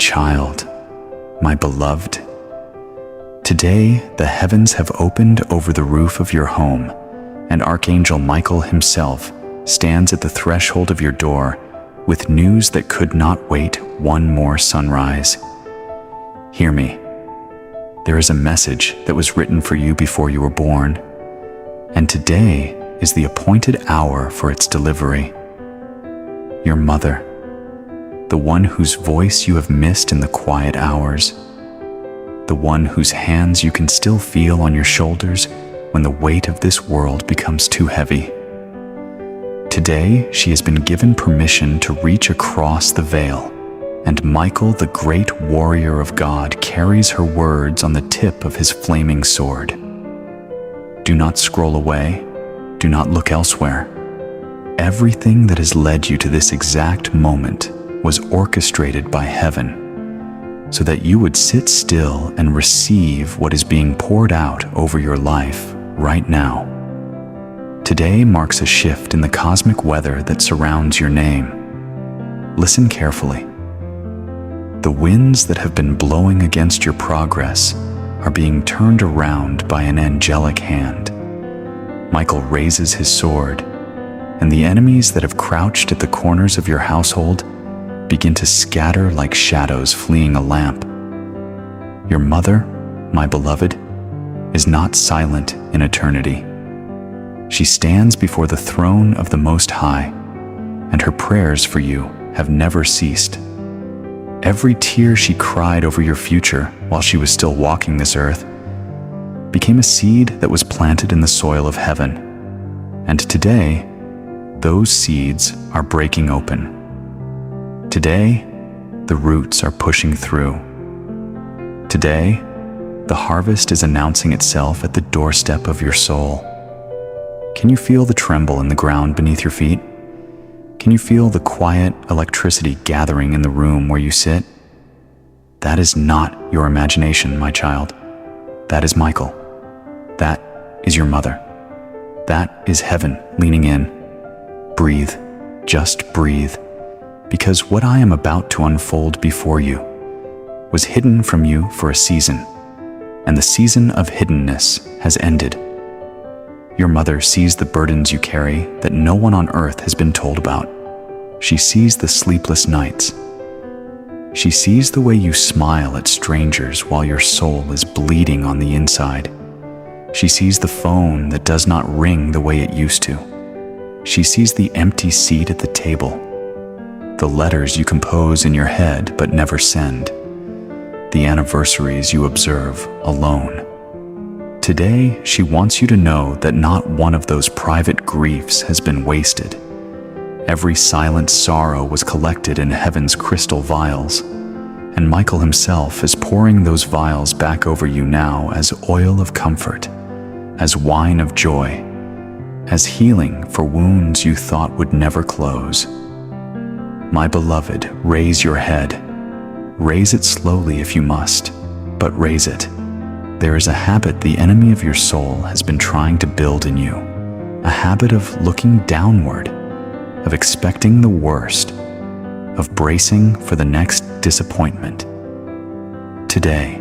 child, my beloved. Today, the heavens have opened over the roof of your home, and Archangel Michael himself stands at the threshold of your door with news that could not wait one more sunrise. Hear me. There is a message that was written for you before you were born, and today is the appointed hour for its delivery. Your mother, the one whose voice you have missed in the quiet hours, the one whose hands you can still feel on your shoulders when the weight of this world becomes too heavy. Today, she has been given permission to reach across the veil, and Michael, the great warrior of God, carries her words on the tip of his flaming sword. Do not scroll away. Do not look elsewhere. Everything that has led you to this exact moment was orchestrated by heaven, so that you would sit still and receive what is being poured out over your life right now. Today marks a shift in the cosmic weather that surrounds your name. Listen carefully. The winds that have been blowing against your progress are being turned around by an angelic hand. Michael raises his sword, and the enemies that have crouched at the corners of your household begin to scatter like shadows fleeing a lamp. Your mother, my beloved, is not silent in eternity. She stands before the throne of the Most High, and her prayers for you have never ceased. Every tear she cried over your future while she was still walking this earth became a seed that was planted in the soil of heaven. And today, those seeds are breaking open. Today, the roots are pushing through. Today, the harvest is announcing itself at the doorstep of your soul. Can you feel the tremble in the ground beneath your feet? Can you feel the quiet electricity gathering in the room where you sit? That is not your imagination, my child. That is Michael. That is your mother. That is heaven leaning in. Breathe, just breathe, because what I am about to unfold before you was hidden from you for a season, and the season of hiddenness has ended. Your mother sees the burdens you carry that no one on earth has been told about. She sees the sleepless nights. She sees the way you smile at strangers while your soul is bleeding on the inside. She sees the phone that does not ring the way it used to. She sees the empty seat at the table, the letters you compose in your head but never send, the anniversaries you observe alone. Today, she wants you to know that not one of those private griefs has been wasted. Every silent sorrow was collected in heaven's crystal vials, and Michael himself is pouring those vials back over you now as oil of comfort, as wine of joy, as healing for wounds you thought would never close. My beloved, raise your head. Raise it slowly if you must, but raise it. There is a habit the enemy of your soul has been trying to build in you, a habit of looking downward, of expecting the worst, of bracing for the next disappointment. Today,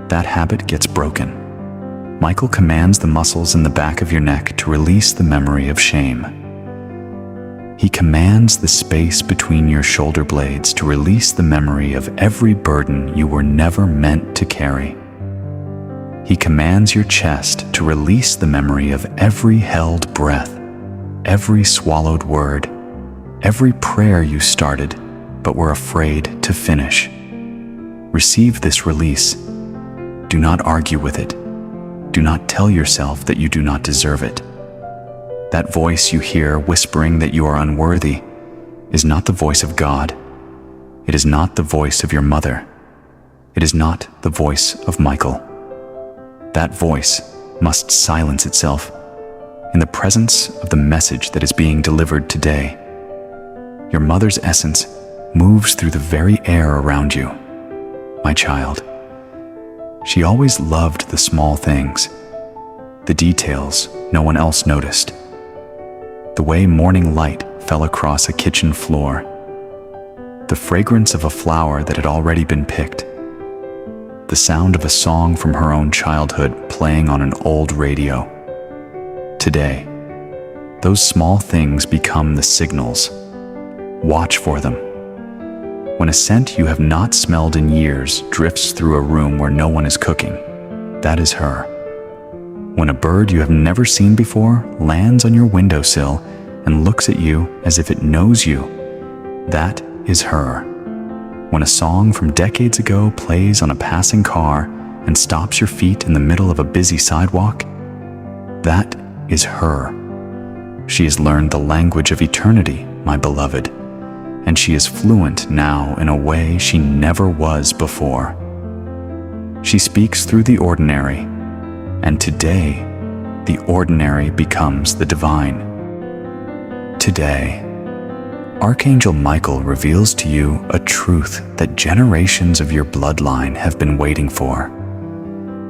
that habit gets broken. Michael commands the muscles in the back of your neck to release the memory of shame. He commands the space between your shoulder blades to release the memory of every burden you were never meant to carry. He commands your chest to release the memory of every held breath, every swallowed word, every prayer you started but were afraid to finish. Receive this release. Do not argue with it. Do not tell yourself that you do not deserve it. That voice you hear whispering that you are unworthy is not the voice of God. It is not the voice of your mother. It is not the voice of Michael. That voice must silence itself in the presence of the message that is being delivered today. Your mother's essence moves through the very air around you, my child. She always loved the small things, the details no one else noticed. The way morning light fell across a kitchen floor, the fragrance of a flower that had already been picked, the sound of a song from her own childhood playing on an old radio. Today, those small things become the signals. Watch for them. When a scent you have not smelled in years drifts through a room where no one is cooking, that is her. When a bird you have never seen before lands on your windowsill and looks at you as if it knows you, that is her. When a song from decades ago plays on a passing car and stops your feet in the middle of a busy sidewalk, that is her. She has learned the language of eternity, my beloved, and she is fluent now in a way she never was before. She speaks through the ordinary, and today, the ordinary becomes the divine. Today, Archangel Michael reveals to you a truth that generations of your bloodline have been waiting for.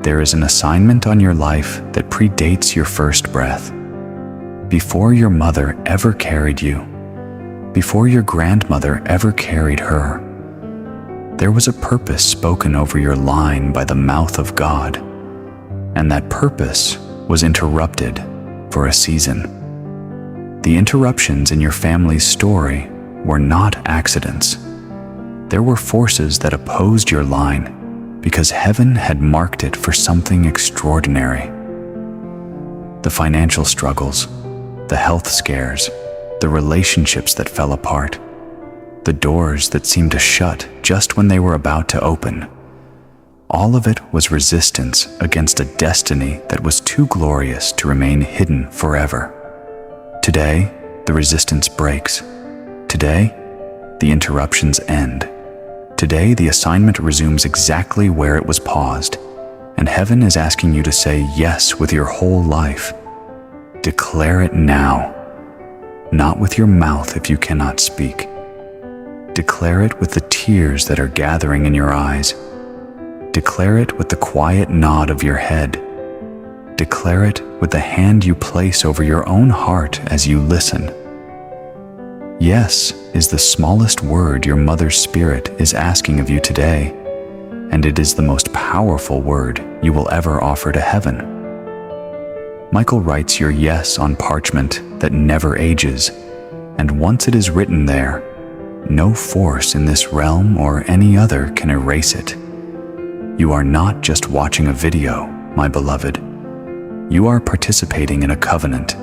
There is an assignment on your life that predates your first breath. Before your mother ever carried you, before your grandmother ever carried her, there was a purpose spoken over your line by the mouth of God, and that purpose was interrupted for a season. The interruptions in your family's story were not accidents. There were forces that opposed your line because heaven had marked it for something extraordinary. The financial struggles, the health scares, the relationships that fell apart, the doors that seemed to shut just when they were about to open. All of it was resistance against a destiny that was too glorious to remain hidden forever. Today, the resistance breaks. Today, the interruptions end. Today, the assignment resumes exactly where it was paused, and heaven is asking you to say yes with your whole life. Declare it now. Not with your mouth if you cannot speak. Declare it with the tears that are gathering in your eyes. Declare it with the quiet nod of your head. Declare it with the hand you place over your own heart as you listen. Yes is the smallest word your mother's spirit is asking of you today, and it is the most powerful word you will ever offer to heaven. Michael writes your yes on parchment that never ages, and once it is written there, no force in this realm or any other can erase it. You are not just watching a video, my beloved. You are participating in a covenant.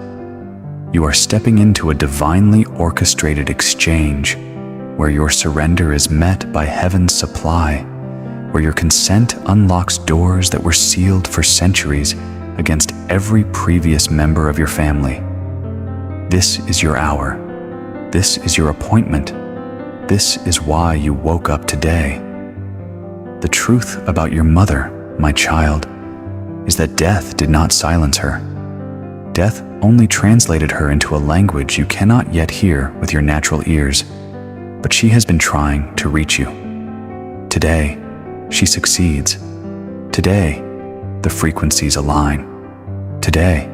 You are stepping into a divinely orchestrated exchange where your surrender is met by heaven's supply, where your consent unlocks doors that were sealed for centuries against every previous member of your family. This is your hour. This is your appointment. This is why you woke up today. The truth about your mother, my child, is that death did not silence her. Death only translated her into a language you cannot yet hear with your natural ears, but she has been trying to reach you. Today, she succeeds. Today, the frequencies align. Today,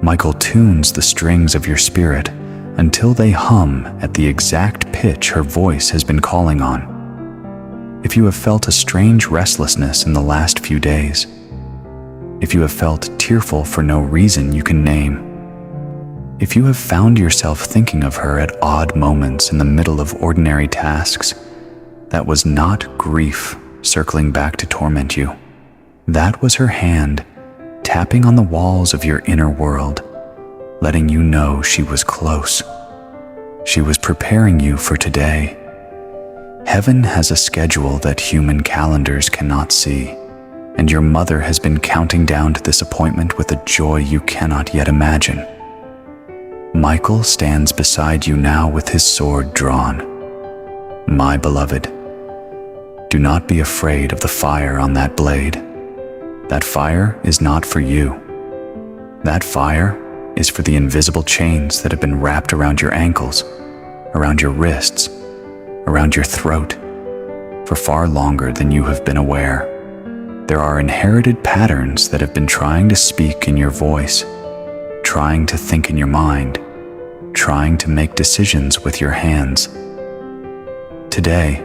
Michael tunes the strings of your spirit until they hum at the exact pitch her voice has been calling on. If you have felt a strange restlessness in the last few days, if you have felt tearful for no reason you can name, if you have found yourself thinking of her at odd moments in the middle of ordinary tasks, that was not grief circling back to torment you. That was her hand tapping on the walls of your inner world, letting you know she was close. She was preparing you for today. Heaven has a schedule that human calendars cannot see, and your mother has been counting down to this appointment with a joy you cannot yet imagine. Michael stands beside you now with his sword drawn. My beloved, do not be afraid of the fire on that blade. That fire is not for you. That fire is for the invisible chains that have been wrapped around your ankles, around your wrists, around your throat, for far longer than you have been aware. There are inherited patterns that have been trying to speak in your voice, trying to think in your mind, trying to make decisions with your hands. Today,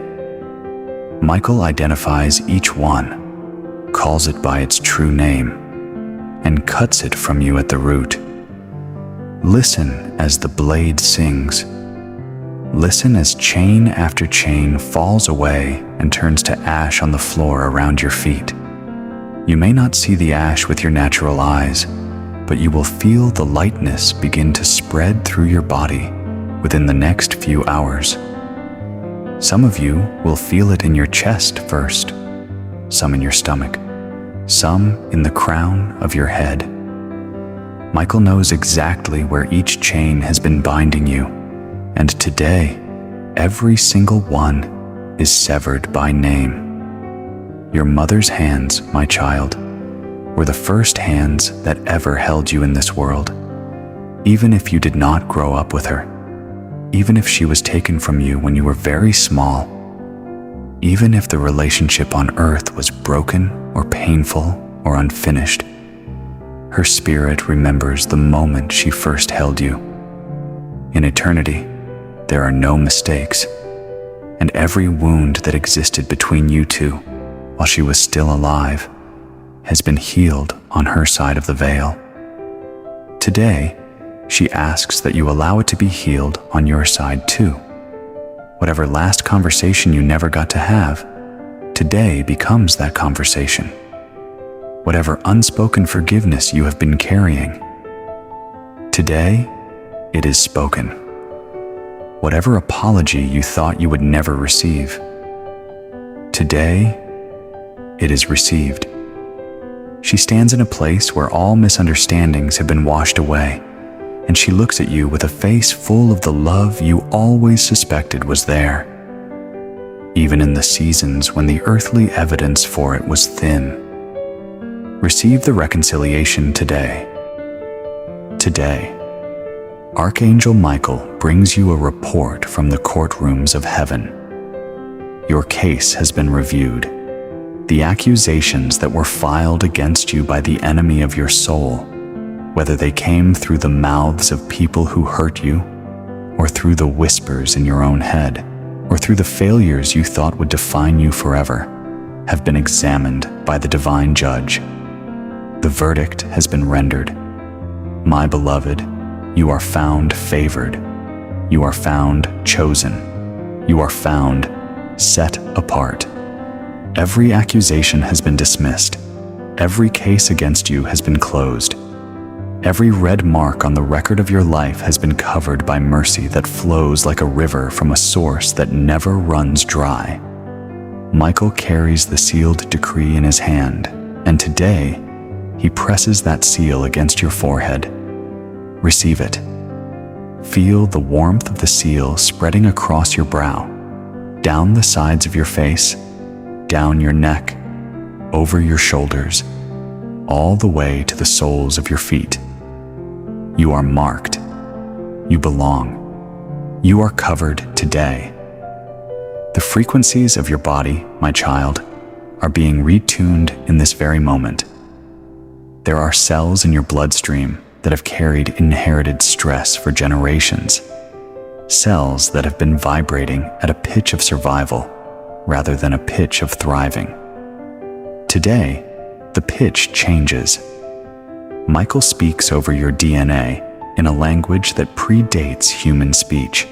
Michael identifies each one, calls it by its true name, and cuts it from you at the root. Listen as the blade sings. Listen as chain after chain falls away and turns to ash on the floor around your feet. You may not see the ash with your natural eyes, but you will feel the lightness begin to spread through your body within the next few hours. Some of you will feel it in your chest first, some in your stomach, some in the crown of your head. Michael knows exactly where each chain has been binding you, and today, every single one is severed by name. Your mother's hands, my child, were the first hands that ever held you in this world. Even if you did not grow up with her, even if she was taken from you when you were very small, even if the relationship on earth was broken or painful or unfinished, her spirit remembers the moment she first held you. In eternity, there are no mistakes, and every wound that existed between you two while she was still alive has been healed on her side of the veil. Today, she asks that you allow it to be healed on your side too. Whatever last conversation you never got to have, today becomes that conversation. Whatever unspoken forgiveness you have been carrying, today it is spoken. Whatever apology you thought you would never receive, today it is received. She stands in a place where all misunderstandings have been washed away, and she looks at you with a face full of the love you always suspected was there, even in the seasons when the earthly evidence for it was thin. Receive the reconciliation today. Today, Archangel Michael brings you a report from the courtrooms of heaven. Your case has been reviewed. The accusations that were filed against you by the enemy of your soul, whether they came through the mouths of people who hurt you, or through the whispers in your own head, or through the failures you thought would define you forever, have been examined by the divine judge. The verdict has been rendered. My beloved, you are found favored. You are found chosen. You are found set apart. Every accusation has been dismissed. Every case against you has been closed. Every red mark on the record of your life has been covered by mercy that flows like a river from a source that never runs dry. Michael carries the sealed decree in his hand, and today, he presses that seal against your forehead. Receive it. Feel the warmth of the seal spreading across your brow, down the sides of your face, down your neck, over your shoulders, all the way to the soles of your feet. You are marked. You belong. You are covered today. The frequencies of your body, my child, are being retuned in this very moment. There are cells in your bloodstream that have carried inherited stress for generations, cells that have been vibrating at a pitch of survival rather than a pitch of thriving. Today, the pitch changes. Michael speaks over your DNA in a language that predates human speech,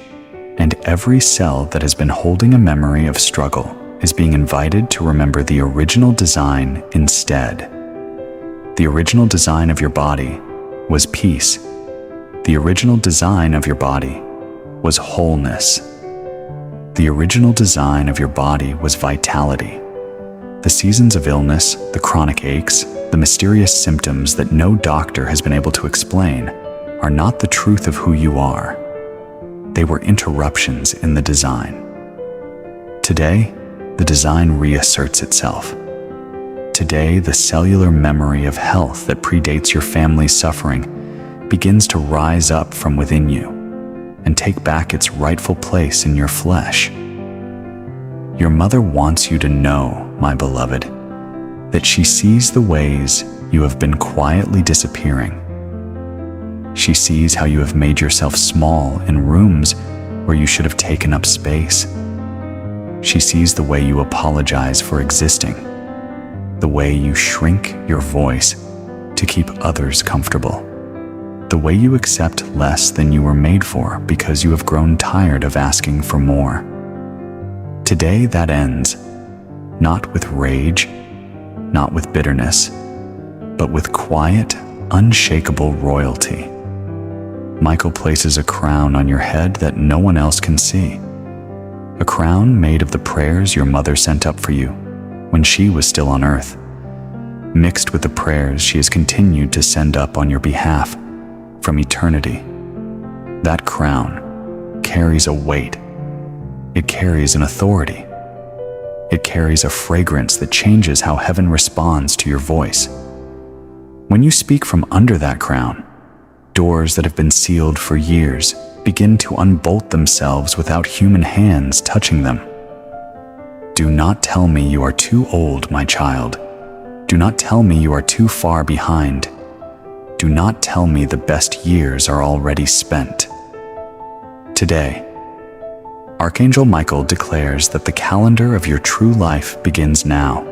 and every cell that has been holding a memory of struggle is being invited to remember the original design instead. The original design of your body was peace. The original design of your body was wholeness. The original design of your body was vitality. The seasons of illness, the chronic aches, the mysterious symptoms that no doctor has been able to explain are not the truth of who you are. They were interruptions in the design. Today, the design reasserts itself. Today, the cellular memory of health that predates your family's suffering begins to rise up from within you and take back its rightful place in your flesh. Your mother wants you to know, my beloved, that she sees the ways you have been quietly disappearing. She sees how you have made yourself small in rooms where you should have taken up space. She sees the way you apologize for existing, the way you shrink your voice to keep others comfortable, the way you accept less than you were made for because you have grown tired of asking for more. Today that ends, not with rage, not with bitterness, but with quiet, unshakable royalty. Michael places a crown on your head that no one else can see. A crown made of the prayers your mother sent up for you when she was still on earth, mixed with the prayers she has continued to send up on your behalf from eternity. That crown carries a weight. It carries an authority. It carries a fragrance that changes how heaven responds to your voice. When you speak from under that crown, doors that have been sealed for years begin to unbolt themselves without human hands touching them. Do not tell me you are too old, my child. Do not tell me you are too far behind. Do not tell me the best years are already spent. Today, Archangel Michael declares that the calendar of your true life begins now.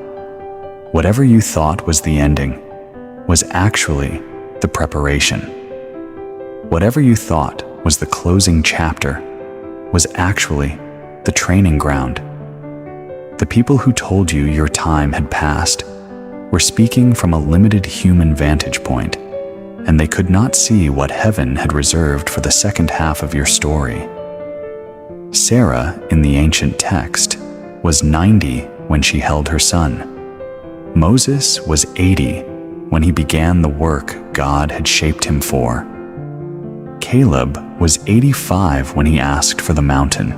Whatever you thought was the ending was actually the preparation. Whatever you thought was the closing chapter was actually the training ground. The people who told you your time had passed were speaking from a limited human vantage point, and they could not see what heaven had reserved for the second half of your story. Sarah, in the ancient text, was 90 when she held her son. Moses was 80 when he began the work God had shaped him for. Caleb was 85 when he asked for the mountain.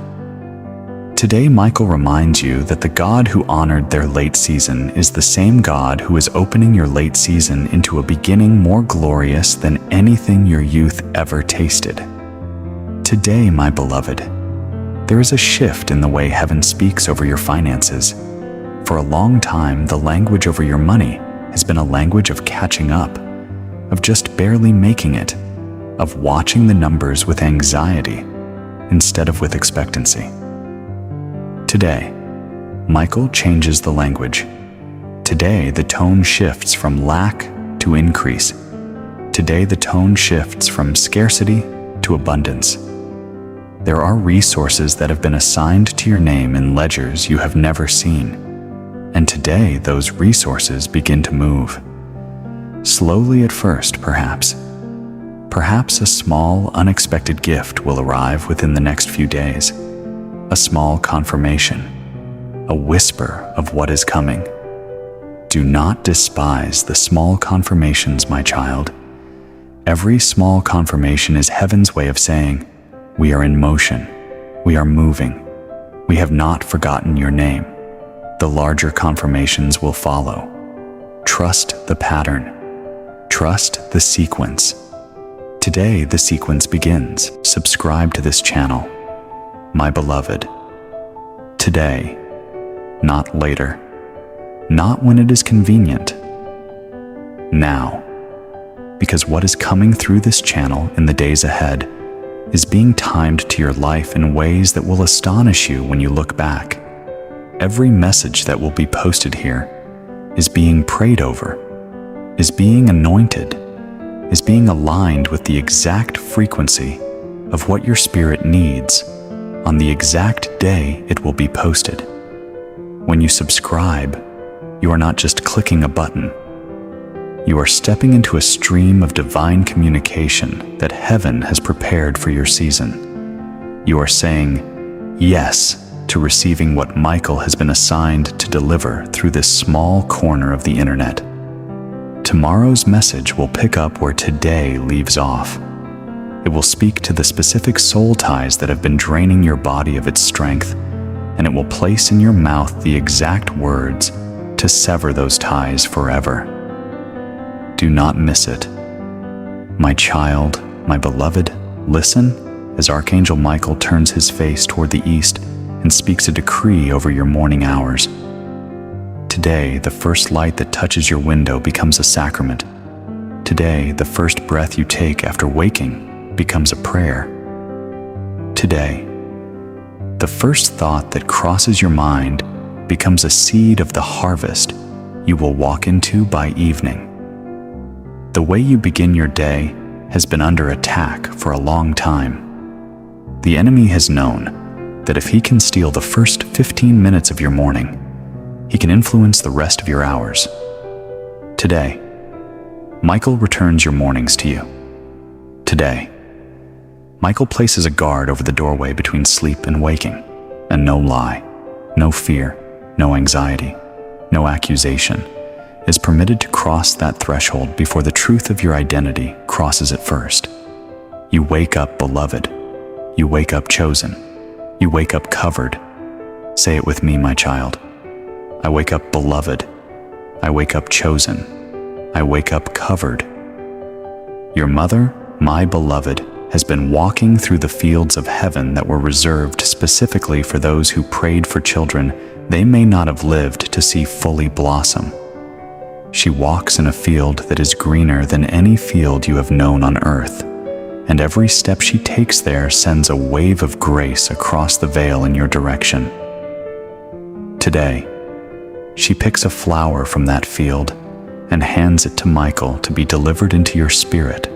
Today, Michael reminds you that the God who honored their late season is the same God who is opening your late season into a beginning more glorious than anything your youth ever tasted. Today, my beloved, there is a shift in the way heaven speaks over your finances. For a long time, the language over your money has been a language of catching up, of just barely making it, of watching the numbers with anxiety instead of with expectancy. Today, Michael changes the language. Today, the tone shifts from lack to increase. Today, the tone shifts from scarcity to abundance. There are resources that have been assigned to your name in ledgers you have never seen, and today those resources begin to move. Slowly at first, perhaps. Perhaps a small, unexpected gift will arrive within the next few days. A small confirmation, a whisper of what is coming. Do not despise the small confirmations, my child. Every small confirmation is heaven's way of saying, we are in motion, we are moving, we have not forgotten your name. The larger confirmations will follow. Trust the pattern. Trust the sequence. Today, the sequence begins. Subscribe to this channel, my beloved. Today, not later, not when it is convenient. Now, because what is coming through this channel in the days ahead is being timed to your life in ways that will astonish you when you look back. Every message that will be posted here is being prayed over, is being anointed, is being aligned with the exact frequency of what your spirit needs on the exact day it will be posted. When you subscribe, you are not just clicking a button. You are stepping into a stream of divine communication that heaven has prepared for your season. You are saying yes to receiving what Michael has been assigned to deliver through this small corner of the internet. Tomorrow's message will pick up where today leaves off. It will speak to the specific soul ties that have been draining your body of its strength, and it will place in your mouth the exact words to sever those ties forever. Do not miss it. My child, my beloved, listen as Archangel Michael turns his face toward the east and speaks a decree over your morning hours. Today, the first light that touches your window becomes a sacrament. Today, the first breath you take after waking becomes a prayer. Today, The first thought that crosses your mind becomes a seed of the harvest you will walk into by evening. The way you begin your day has been under attack for a long time. The enemy has known that if he can steal the first 15 minutes of your morning, he can influence the rest of your hours. Today, Michael returns your mornings to you. Today, Michael places a guard over the doorway between sleep and waking, and no lie, no fear, no anxiety, no accusation is permitted to cross that threshold before the truth of your identity crosses it first. You wake up beloved. You wake up chosen. You wake up covered. Say it with me, my child. I wake up beloved. I wake up chosen. I wake up covered. Your mother, my beloved, has been walking through the fields of heaven that were reserved specifically for those who prayed for children they may not have lived to see fully blossom. She walks in a field that is greener than any field you have known on earth, and every step she takes there sends a wave of grace across the veil in your direction. Today, she picks a flower from that field and hands it to Michael to be delivered into your spirit.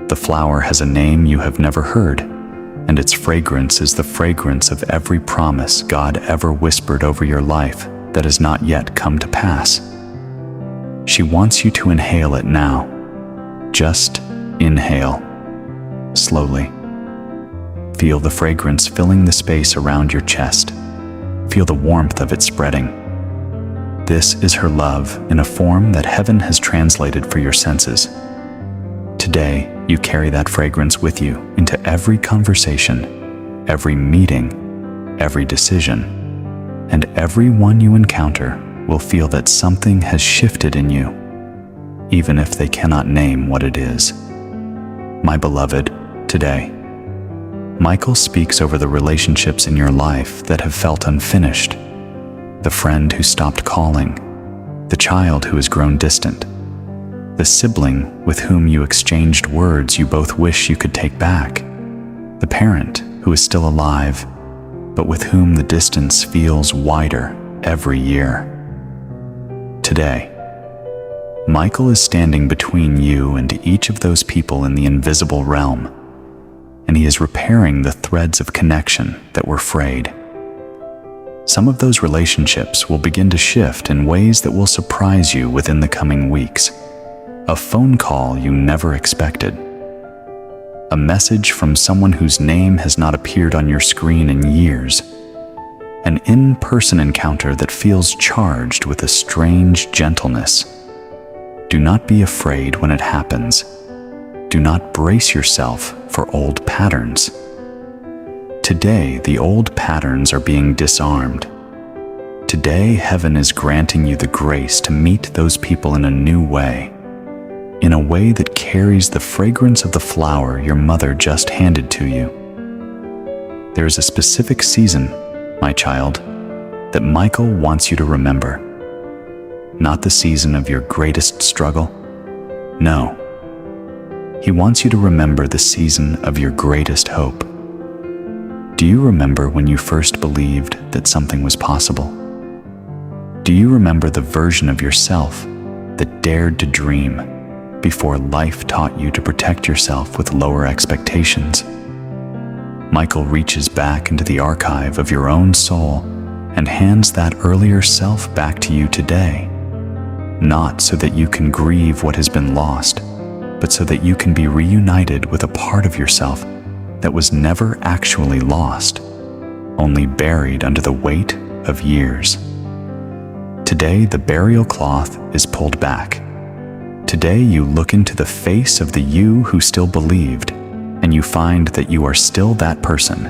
The flower has a name you have never heard, and its fragrance is the fragrance of every promise God ever whispered over your life that has not yet come to pass. She wants you to inhale it now. Just inhale. Slowly. Feel the fragrance filling the space around your chest. Feel the warmth of it spreading. This is her love in a form that heaven has translated for your senses. Today, you carry that fragrance with you into every conversation, every meeting, every decision, and everyone you encounter will feel that something has shifted in you, even if they cannot name what it is. My beloved, today, Michael speaks over the relationships in your life that have felt unfinished, the friend who stopped calling, the child who has grown distant, the sibling with whom you exchanged words you both wish you could take back, the parent who is still alive, but with whom the distance feels wider every year. Today, Michael is standing between you and each of those people in the invisible realm, and he is repairing the threads of connection that were frayed. Some of those relationships will begin to shift in ways that will surprise you within the coming weeks. A phone call you never expected. A message from someone whose name has not appeared on your screen in years. An in-person encounter that feels charged with a strange gentleness. Do not be afraid when it happens. Do not brace yourself for old patterns. Today, the old patterns are being disarmed. Today, heaven is granting you the grace to meet those people in a new way, in a way that carries the fragrance of the flower your mother just handed to you. There is a specific season, my child, that Michael wants you to remember. Not the season of your greatest struggle. No. He wants you to remember the season of your greatest hope. Do you remember when you first believed that something was possible? Do you remember the version of yourself that dared to dream before life taught you to protect yourself with lower expectations? Michael reaches back into the archive of your own soul and hands that earlier self back to you today, not so that you can grieve what has been lost, but so that you can be reunited with a part of yourself that was never actually lost, only buried under the weight of years. Today, the burial cloth is pulled back. Today, you look into the face of the you who still believed, and you find that you are still that person,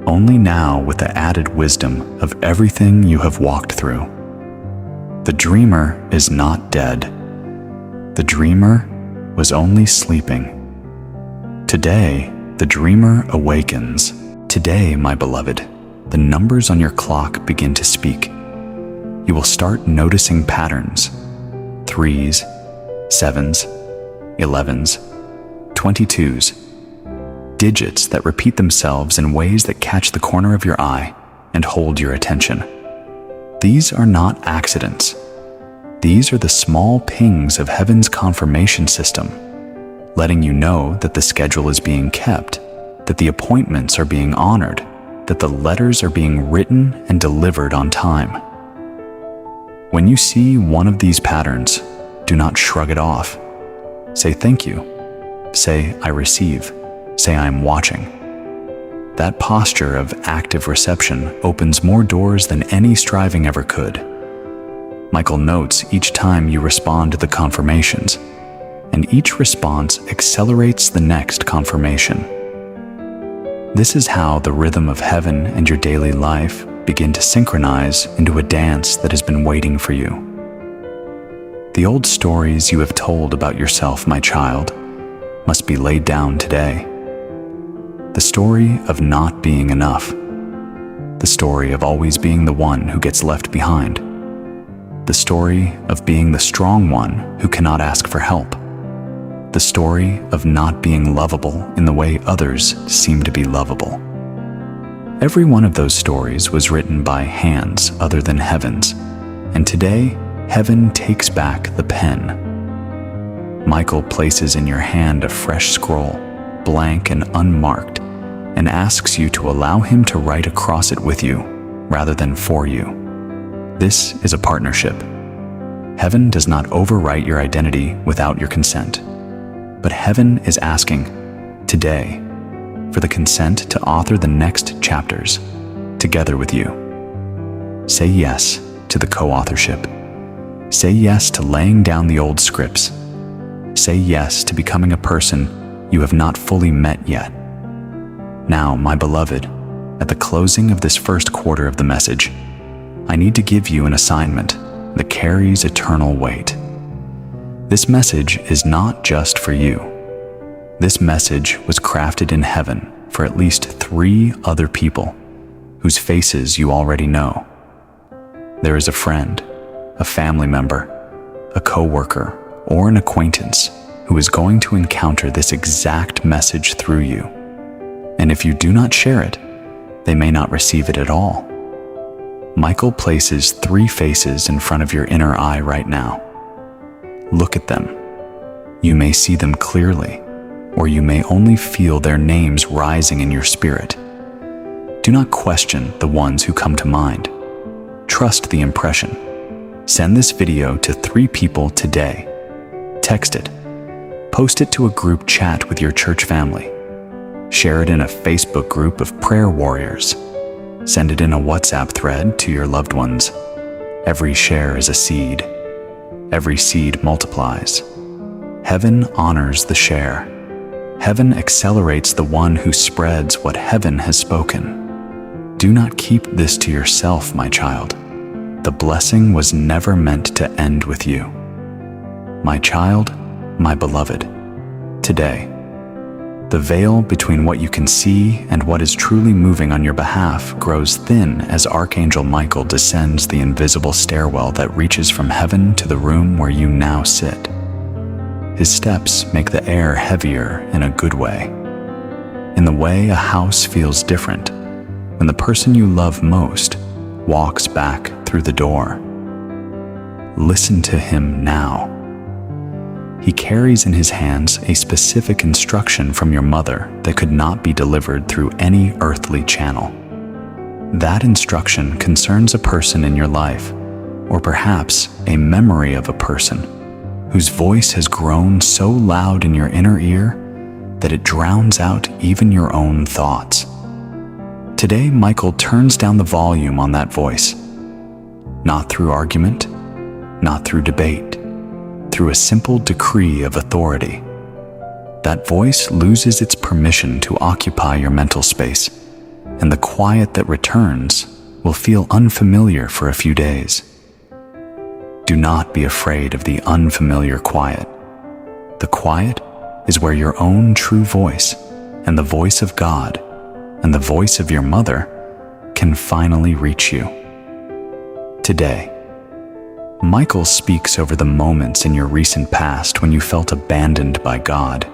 only now with the added wisdom of everything you have walked through. The dreamer is not dead. The dreamer was only sleeping. Today, the dreamer awakens. Today, my beloved, the numbers on your clock begin to speak. You will start noticing patterns. 3s, 7s, 11s, 22s. digits that repeat themselves in ways that catch the corner of your eye and hold your attention. These are not accidents. These are the small pings of heaven's confirmation system, letting you know that the schedule is being kept, that the appointments are being honored, that the letters are being written and delivered on time. When you see one of these patterns, do not shrug it off. Say thank you. Say I receive. Say I am watching. That posture of active reception opens more doors than any striving ever could. Michael notes each time you respond to the confirmations, and each response accelerates the next confirmation. This is how the rhythm of heaven and your daily life begin to synchronize into a dance that has been waiting for you. The old stories you have told about yourself, my child, must be laid down today. The story of not being enough. The story of always being the one who gets left behind. The story of being the strong one who cannot ask for help. The story of not being lovable in the way others seem to be lovable. Every one of those stories was written by hands other than heaven's, and today, heaven takes back the pen. Michael places in your hand a fresh scroll, blank and unmarked, and asks you to allow him to write across it with you, rather than for you. This is a partnership. Heaven does not overwrite your identity without your consent. But heaven is asking, today, for the consent to author the next chapters, together with you. Say yes to the co-authorship. Say yes to laying down the old scripts. Say yes to becoming a person you have not fully met yet. Now, my beloved, at the closing of this first quarter of the message, I need to give you an assignment that carries eternal weight. This message is not just for you. This message was crafted in heaven for at least 3 other people whose faces you already know. There is a friend, a family member, a co-worker, or an acquaintance who is going to encounter this exact message through you. And if you do not share it, they may not receive it at all. Michael places 3 faces in front of your inner eye right now. Look at them. You may see them clearly, or you may only feel their names rising in your spirit. Do not question the ones who come to mind. Trust the impression. Send this video to 3 people today. Text it. Post it to a group chat with your church family. Share it in a Facebook group of prayer warriors. Send it in a WhatsApp thread to your loved ones. Every share is a seed. Every seed multiplies. Heaven honors the share. Heaven accelerates the one who spreads what heaven has spoken. Do not keep this to yourself, my child. The blessing was never meant to end with you. My child, my beloved, today, the veil between what you can see and what is truly moving on your behalf grows thin as Archangel Michael descends the invisible stairwell that reaches from heaven to the room where you now sit. His steps make the air heavier in a good way, in the way a house feels different when the person you love most walks back through the door. Listen to him now. He carries in his hands a specific instruction from your mother that could not be delivered through any earthly channel. That instruction concerns a person in your life, or perhaps a memory of a person whose voice has grown so loud in your inner ear that it drowns out even your own thoughts. Today, Michael turns down the volume on that voice, not through argument, not through debate, through a simple decree of authority. That voice loses its permission to occupy your mental space, and the quiet that returns will feel unfamiliar for a few days. Do not be afraid of the unfamiliar quiet. The quiet is where your own true voice and the voice of God and the voice of your mother can finally reach you. Today, Michael speaks over the moments in your recent past when you felt abandoned by God.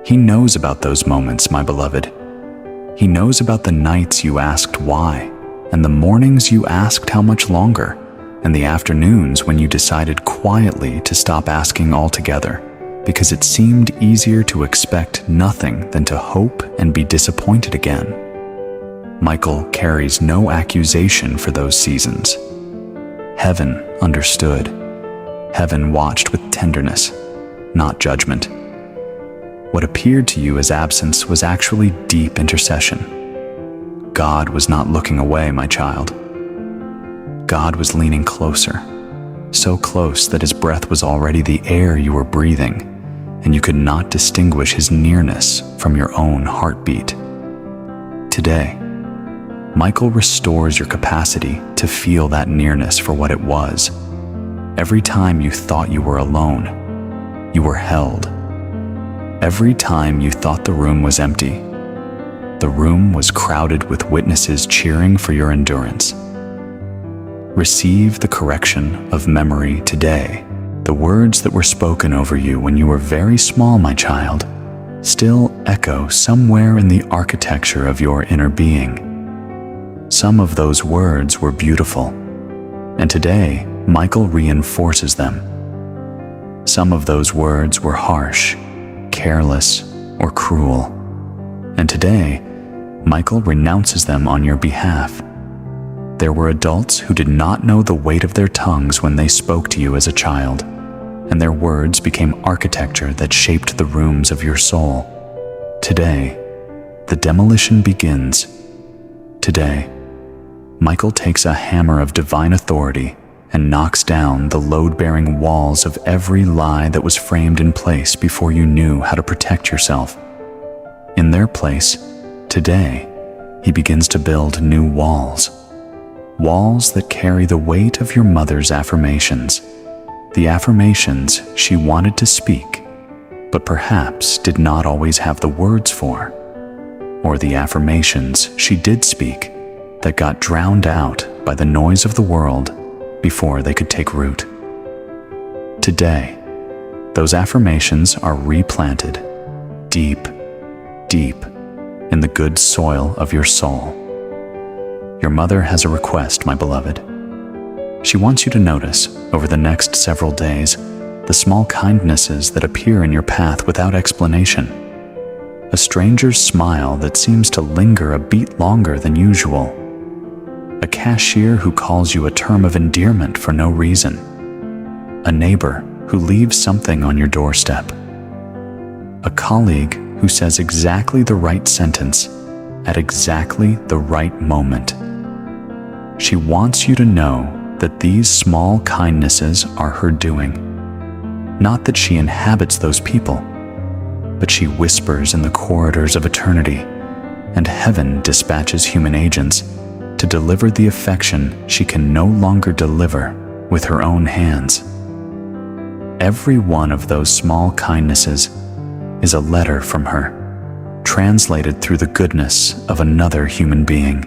He knows about those moments, my beloved. He knows about the nights you asked why, and the mornings you asked how much longer, and the afternoons when you decided quietly to stop asking altogether, because it seemed easier to expect nothing than to hope and be disappointed again. Michael carries no accusation for those seasons. Heaven understood. Heaven watched with tenderness, not judgment. What appeared to you as absence was actually deep intercession. God was not looking away, my child. God was leaning closer, so close that his breath was already the air you were breathing, and you could not distinguish his nearness from your own heartbeat. Today, Michael restores your capacity to feel that nearness for what it was. Every time you thought you were alone, you were held. Every time you thought the room was empty, the room was crowded with witnesses cheering for your endurance. Receive the correction of memory today. The words that were spoken over you when you were very small, my child, still echo somewhere in the architecture of your inner being. Some of those words were beautiful, and today Michael reinforces them. Some of those words were harsh, careless, or cruel, and today Michael renounces them on your behalf. There were adults who did not know the weight of their tongues when they spoke to you as a child, and their words became architecture that shaped the rooms of your soul. Today, the demolition begins. Today, Michael takes a hammer of divine authority and knocks down the load-bearing walls of every lie that was framed in place before you knew how to protect yourself. In their place, today, he begins to build new walls. Walls that carry the weight of your mother's affirmations, the affirmations she wanted to speak, but perhaps did not always have the words for, or the affirmations she did speak that got drowned out by the noise of the world before they could take root. Today, those affirmations are replanted deep, deep in the good soil of your soul. Your mother has a request, my beloved. She wants you to notice, over the next several days, the small kindnesses that appear in your path without explanation. A stranger's smile that seems to linger a beat longer than usual. A cashier who calls you a term of endearment for no reason. A neighbor who leaves something on your doorstep. A colleague who says exactly the right sentence at exactly the right moment. She wants you to know that these small kindnesses are her doing. Not that she inhabits those people, but she whispers in the corridors of eternity, and heaven dispatches human agents to deliver the affection she can no longer deliver with her own hands. Every one of those small kindnesses is a letter from her, translated through the goodness of another human being.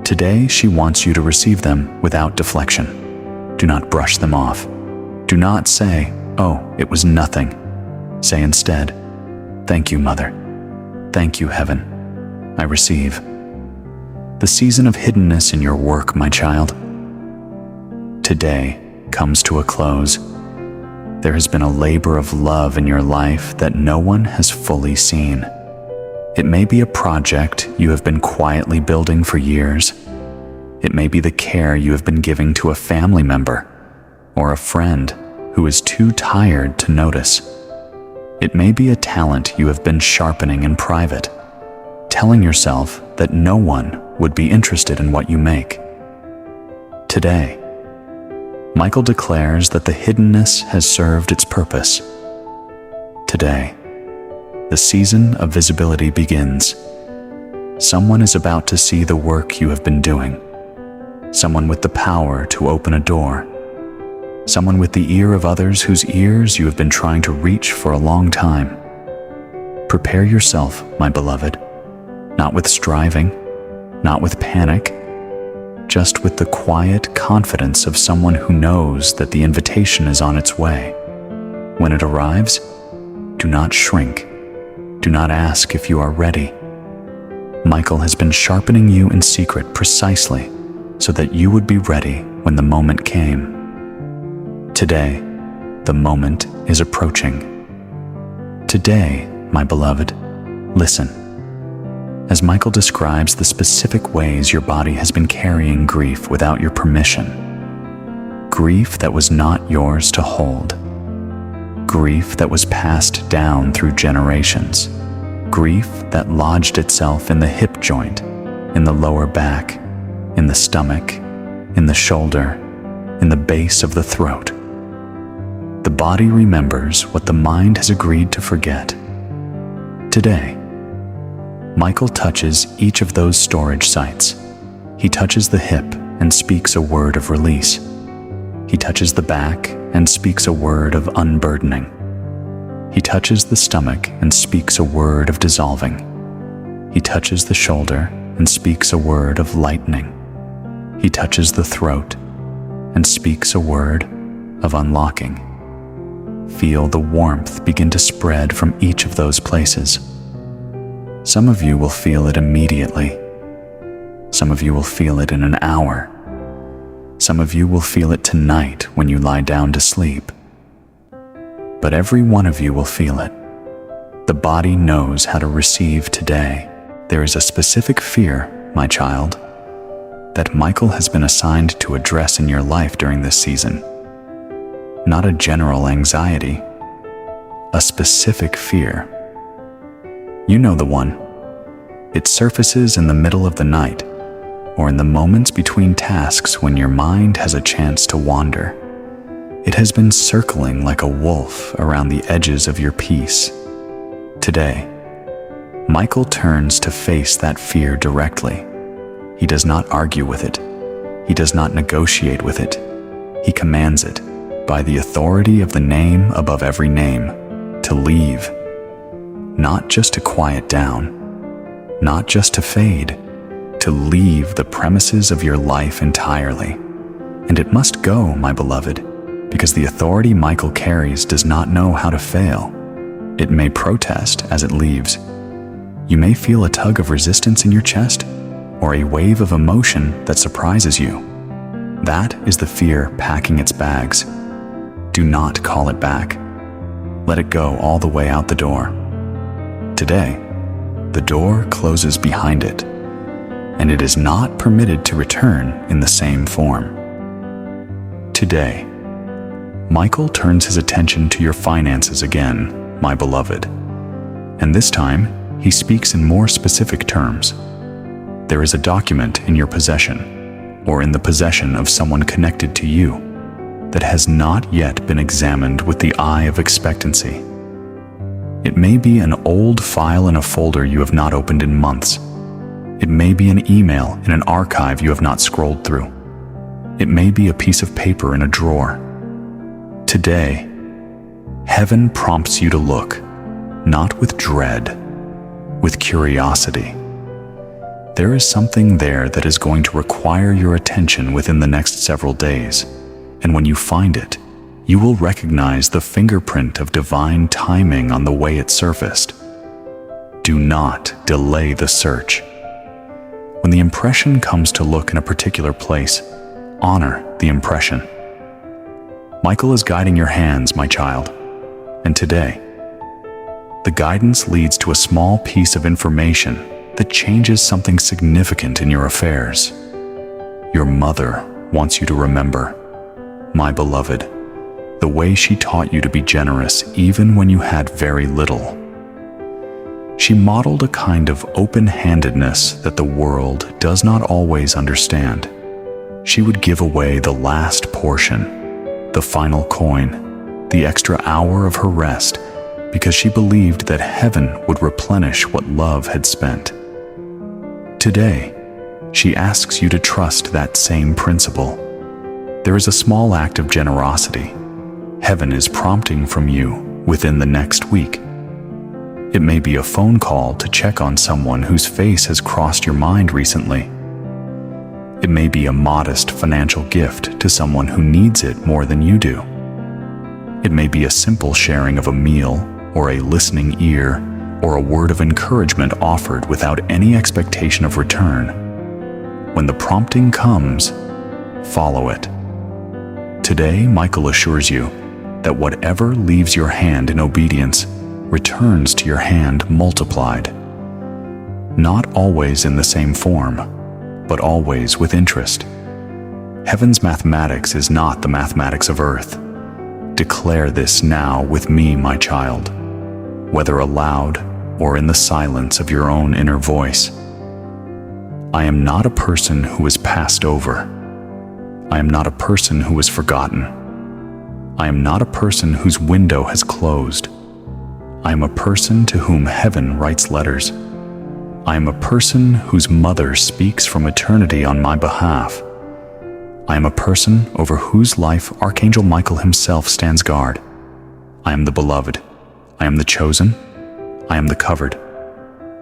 Today, she wants you to receive them without deflection. Do not brush them off. Do not say, "Oh, it was nothing." Say instead, "Thank you, Mother. Thank you, Heaven. I receive." The season of hiddenness in your work, my child, today comes to a close. There has been a labor of love in your life that no one has fully seen. It may be a project you have been quietly building for years. It may be the care you have been giving to a family member or a friend who is too tired to notice. It may be a talent you have been sharpening in private, telling yourself that no one would be interested in what you make. Today, Michael declares that the hiddenness has served its purpose. Today, the season of visibility begins. Someone is about to see the work you have been doing. Someone with the power to open a door. Someone with the ear of others whose ears you have been trying to reach for a long time. Prepare yourself, my beloved, not with striving, not with panic, just with the quiet confidence of someone who knows that the invitation is on its way. When it arrives, do not shrink. Do not ask if you are ready. Michael has been sharpening you in secret precisely so that you would be ready when the moment came. Today, the moment is approaching. Today, my beloved, listen. As Michael describes the specific ways your body has been carrying grief without your permission. Grief that was not yours to hold. Grief that was passed down through generations. Grief that lodged itself in the hip joint, in the lower back, in the stomach, in the shoulder, in the base of the throat. The body remembers what the mind has agreed to forget. Today, Michael touches each of those storage sites. He touches the hip and speaks a word of release. He touches the back and speaks a word of unburdening. He touches the stomach and speaks a word of dissolving. He touches the shoulder and speaks a word of lightening. He touches the throat and speaks a word of unlocking. Feel the warmth begin to spread from each of those places. Some of you will feel it immediately. Some of you will feel it in an hour. Some of you will feel it tonight when you lie down to sleep. But every one of you will feel it. The body knows how to receive today. There is a specific fear, my child, that Michael has been assigned to address in your life during this season. Not a general anxiety, a specific fear. You know the one. It surfaces in the middle of the night, or in the moments between tasks when your mind has a chance to wander. It has been circling like a wolf around the edges of your peace. Today, Michael turns to face that fear directly. He does not argue with it. He does not negotiate with it. He commands it, by the authority of the name above every name, to leave. Not just to quiet down, not just to fade, to leave the premises of your life entirely. And it must go, my beloved, because the authority Michael carries does not know how to fail. It may protest as it leaves. You may feel a tug of resistance in your chest, or a wave of emotion that surprises you. That is the fear packing its bags. Do not call it back. Let it go all the way out the door. Today, the door closes behind it, and it is not permitted to return in the same form. Today, Michael turns his attention to your finances again, my beloved. And this time, he speaks in more specific terms. There is a document in your possession, or in the possession of someone connected to you, that has not yet been examined with the eye of expectancy. It may be an old file in a folder you have not opened in months. It may be an email in an archive you have not scrolled through. It may be a piece of paper in a drawer. Today, heaven prompts you to look, not with dread, with curiosity. There is something there that is going to require your attention within the next several days, and when you find it, you will recognize the fingerprint of divine timing on the way it surfaced. Do not delay the search. When the impression comes to look in a particular place, honor the impression. Michael is guiding your hands, my child, and today, the guidance leads to a small piece of information that changes something significant in your affairs. Your mother wants you to remember, my beloved, the way she taught you to be generous even when you had very little. She modeled a kind of open-handedness that the world does not always understand. She would give away the last portion, the final coin, the extra hour of her rest, because she believed that heaven would replenish what love had spent. Today, she asks you to trust that same principle. There is a small act of generosity heaven is prompting from you within the next week. It may be a phone call to check on someone whose face has crossed your mind recently. It may be a modest financial gift to someone who needs it more than you do. It may be a simple sharing of a meal, or a listening ear, or a word of encouragement offered without any expectation of return. When the prompting comes, follow it. Today, Michael assures you that whatever leaves your hand in obedience returns to your hand multiplied. Not always in the same form, but always with interest. Heaven's mathematics is not the mathematics of earth. Declare this now with me, my child, whether aloud or in the silence of your own inner voice. I am not a person who is passed over. I am not a person who is forgotten. I am not a person whose window has closed. I am a person to whom heaven writes letters. I am a person whose mother speaks from eternity on my behalf. I am a person over whose life Archangel Michael himself stands guard. I am the beloved. I am the chosen. I am the covered.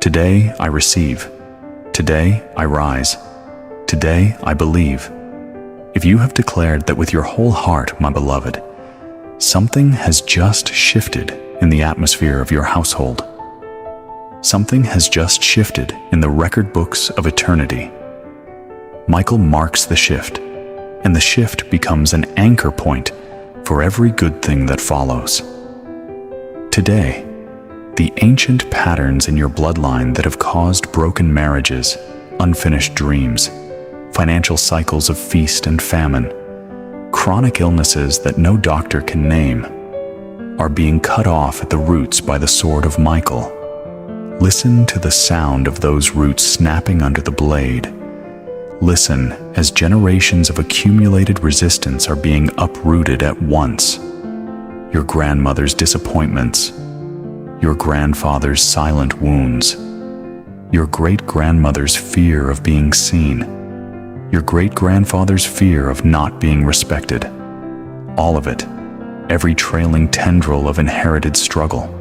Today I receive. Today I rise. Today I believe. If you have declared that with your whole heart, my beloved, something has just shifted in the atmosphere of your household. Something has just shifted in the record books of eternity. Michael marks the shift, and the shift becomes an anchor point for every good thing that follows. Today, the ancient patterns in your bloodline that have caused broken marriages, unfinished dreams, financial cycles of feast and famine, chronic illnesses that no doctor can name, are being cut off at the roots by the sword of Michael. Listen to the sound of those roots snapping under the blade. Listen as generations of accumulated resistance are being uprooted at once. Your grandmother's disappointments, your grandfather's silent wounds, your great-grandmother's fear of being seen, your great-grandfather's fear of not being respected. All of it, every trailing tendril of inherited struggle.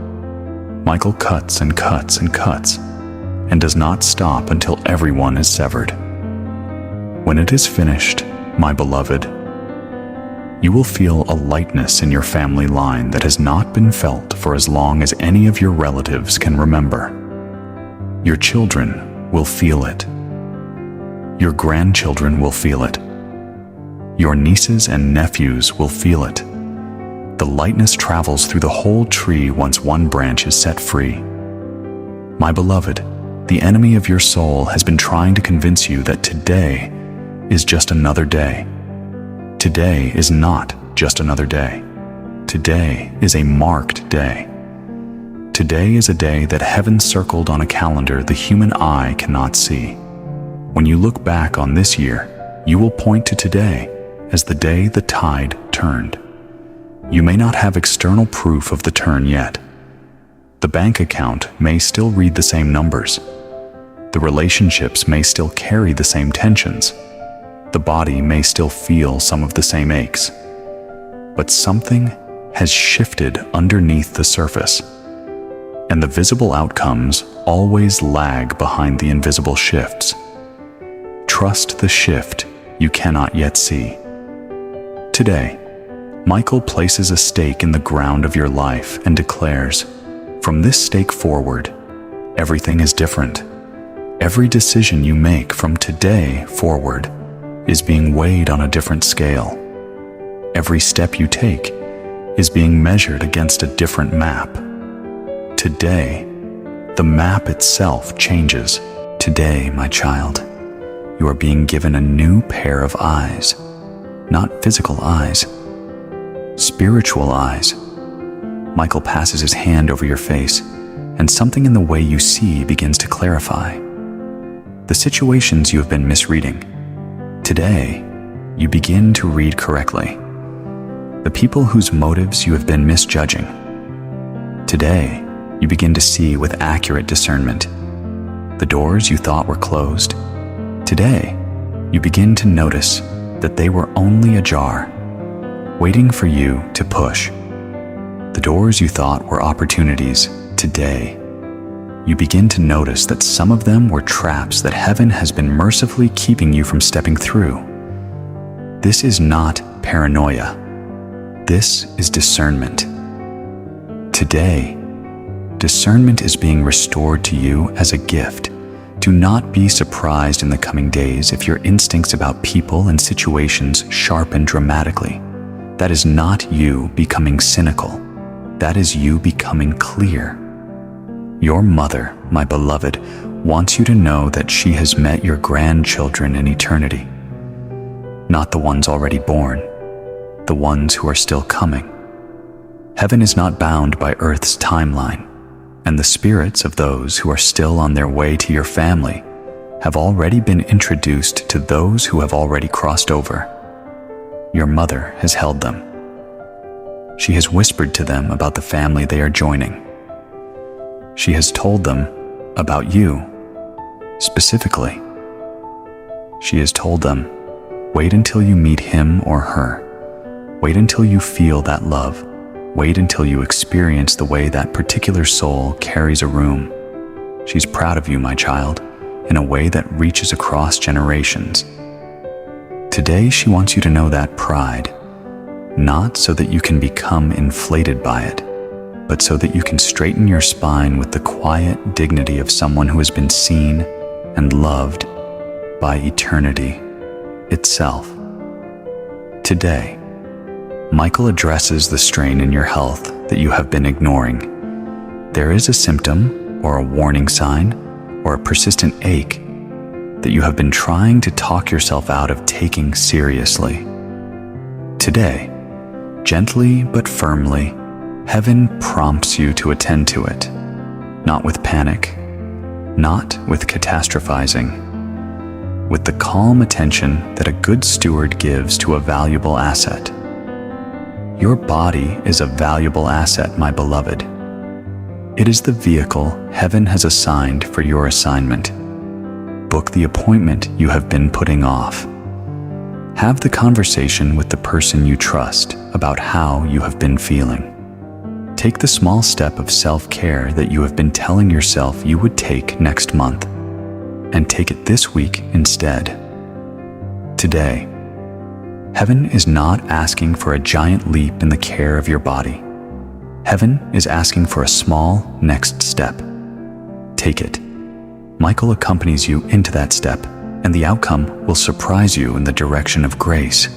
Michael cuts and cuts and cuts, and does not stop until everyone is severed. When it is finished, my beloved, you will feel a lightness in your family line that has not been felt for as long as any of your relatives can remember. Your children will feel it. Your grandchildren will feel it. Your nieces and nephews will feel it. The lightness travels through the whole tree once one branch is set free. My beloved, the enemy of your soul has been trying to convince you that today is just another day. Today is not just another day. Today is a marked day. Today is a day that heaven circled on a calendar the human eye cannot see. When you look back on this year, you will point to today as the day the tide turned. You may not have external proof of the turn yet. The bank account may still read the same numbers. The relationships may still carry the same tensions. The body may still feel some of the same aches. But something has shifted underneath the surface, and the visible outcomes always lag behind the invisible shifts. Trust the shift you cannot yet see. Today, Michael places a stake in the ground of your life and declares, from this stake forward, everything is different. Every decision you make from today forward is being weighed on a different scale. Every step you take is being measured against a different map. Today, the map itself changes. Today, my child, you are being given a new pair of eyes, not physical eyes, spiritual eyes. Michael passes his hand over your face, and something in the way you see begins to clarify. The situations you have been misreading, today, you begin to read correctly. The people whose motives you have been misjudging, today, you begin to see with accurate discernment. The doors you thought were closed, today, you begin to notice that they were only ajar, waiting for you to push. The doors you thought were opportunities, today, you begin to notice that some of them were traps that heaven has been mercifully keeping you from stepping through. This is not paranoia. This is discernment. Today, Discernment is being restored to you as a gift. Do not be surprised in the coming days if your instincts about people and situations sharpen dramatically. That is not you becoming cynical. That is you becoming clear. Your mother, my beloved, wants you to know that she has met your grandchildren in eternity. Not the ones already born, the ones who are still coming. Heaven is not bound by Earth's timeline, and the spirits of those who are still on their way to your family have already been introduced to those who have already crossed over. Your mother has held them. She has whispered to them about the family they are joining. She has told them about you, specifically. She has told them, wait until you meet him or her. Wait until you feel that love. Wait until you experience the way that particular soul carries a room. She's proud of you, my child, in a way that reaches across generations. Today, she wants you to know that pride, not so that you can become inflated by it, but so that you can straighten your spine with the quiet dignity of someone who has been seen and loved by eternity itself. Today, Michael addresses the strain in your health that you have been ignoring. There is a symptom or a warning sign or a persistent ache that you have been trying to talk yourself out of taking seriously. Today, gently but firmly, heaven prompts you to attend to it, not with panic, not with catastrophizing, with the calm attention that a good steward gives to a valuable asset. Your body is a valuable asset, my beloved. It is the vehicle heaven has assigned for your assignment. Book the appointment you have been putting off. Have the conversation with the person you trust about how you have been feeling. Take the small step of self-care that you have been telling yourself you would take next month, and take it this week instead. Today, heaven is not asking for a giant leap in the care of your body. Heaven is asking for a small next step. Take it. Michael accompanies you into that step, and the outcome will surprise you in the direction of grace.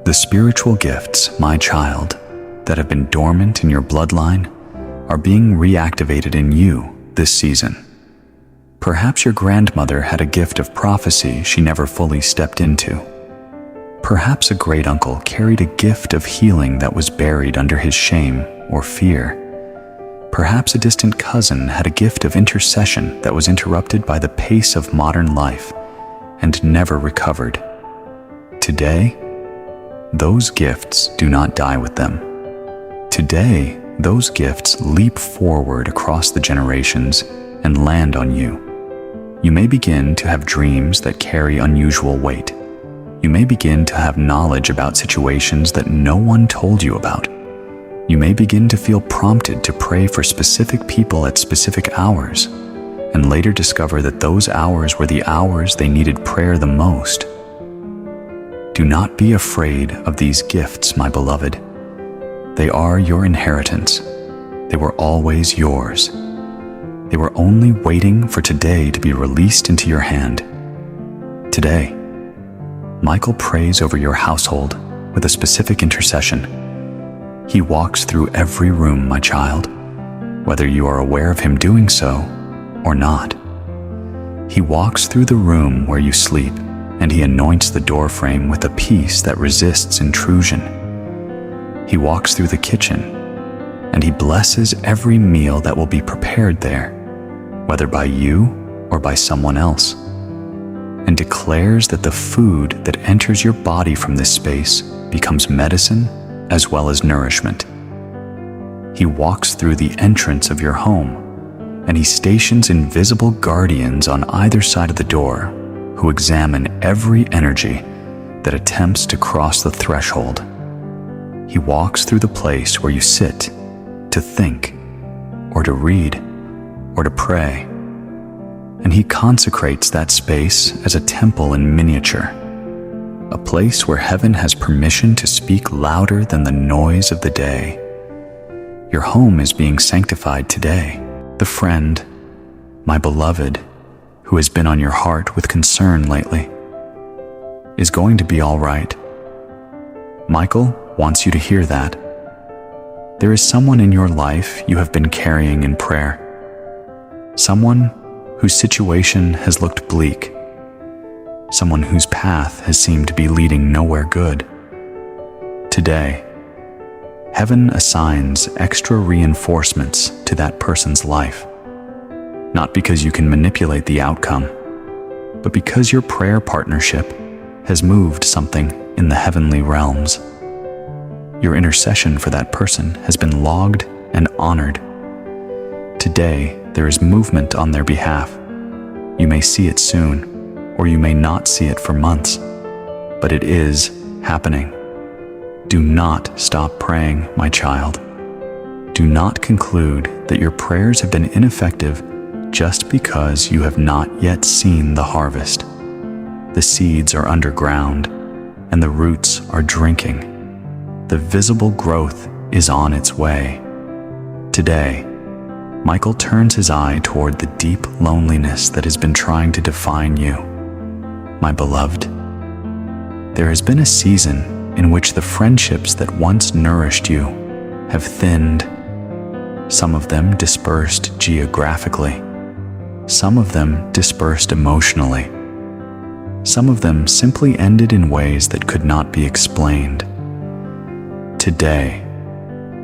The spiritual gifts, my child, that have been dormant in your bloodline are being reactivated in you this season. Perhaps your grandmother had a gift of prophecy she never fully stepped into. Perhaps a great uncle carried a gift of healing that was buried under his shame or fear. Perhaps a distant cousin had a gift of intercession that was interrupted by the pace of modern life and never recovered. Today, those gifts do not die with them. Today, those gifts leap forward across the generations and land on you. You may begin to have dreams that carry unusual weight. You may begin to have knowledge about situations that no one told you about. You may begin to feel prompted to pray for specific people at specific hours, and later discover that those hours were the hours they needed prayer the most. Do not be afraid of these gifts, my beloved. They are your inheritance. They were always yours. They were only waiting for today to be released into your hand. Today, Michael prays over your household with a specific intercession. He walks through every room, my child, whether you are aware of him doing so or not. He walks through the room where you sleep, and he anoints the doorframe with a peace that resists intrusion. He walks through the kitchen, and he blesses every meal that will be prepared there, whether by you or by someone else, and declares that the food that enters your body from this space becomes medicine as well as nourishment. He walks through the entrance of your home, and he stations invisible guardians on either side of the door who examine every energy that attempts to cross the threshold. He walks through the place where you sit to think, or to read, or to pray, and he consecrates that space as a temple in miniature, a place where heaven has permission to speak louder than the noise of the day. Your home is being sanctified today. The friend, my beloved, who has been on your heart with concern lately, is going to be all right. Michael wants you to hear that. There is someone in your life you have been carrying in prayer. Someone whose situation has looked bleak. Someone whose path has seemed to be leading nowhere good. Today, heaven assigns extra reinforcements to that person's life. Not because you can manipulate the outcome, but because your prayer partnership has moved something in the heavenly realms. Your intercession for that person has been logged and honored. Today, there is movement on their behalf. You may see it soon, or you may not see it for months, but it is happening. Do not stop praying, my child. Do not conclude that your prayers have been ineffective just because you have not yet seen the harvest. The seeds are underground, and the roots are drinking. The visible growth is on its way. Today, Michael turns his eye toward the deep loneliness that has been trying to define you. My beloved, there has been a season in which the friendships that once nourished you have thinned. Some of them dispersed geographically. Some of them dispersed emotionally. Some of them simply ended in ways that could not be explained. Today,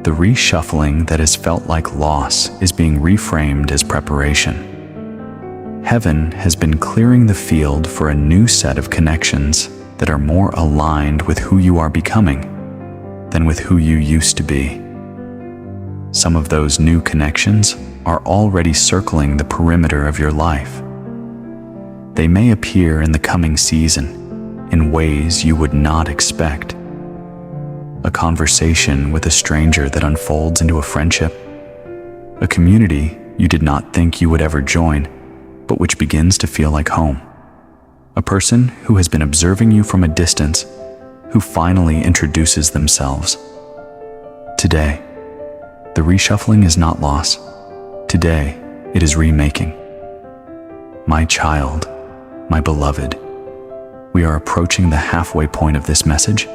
the reshuffling that has felt like loss is being reframed as preparation. Heaven has been clearing the field for a new set of connections that are more aligned with who you are becoming than with who you used to be. Some of those new connections are already circling the perimeter of your life. They may appear in the coming season in ways you would not expect. A conversation with a stranger that unfolds into a friendship, a community you did not think you would ever join, but which begins to feel like home. A person who has been observing you from a distance, who finally introduces themselves. Today, the reshuffling is not loss. Today, it is remaking. My child, my beloved, we are approaching the halfway point of this message,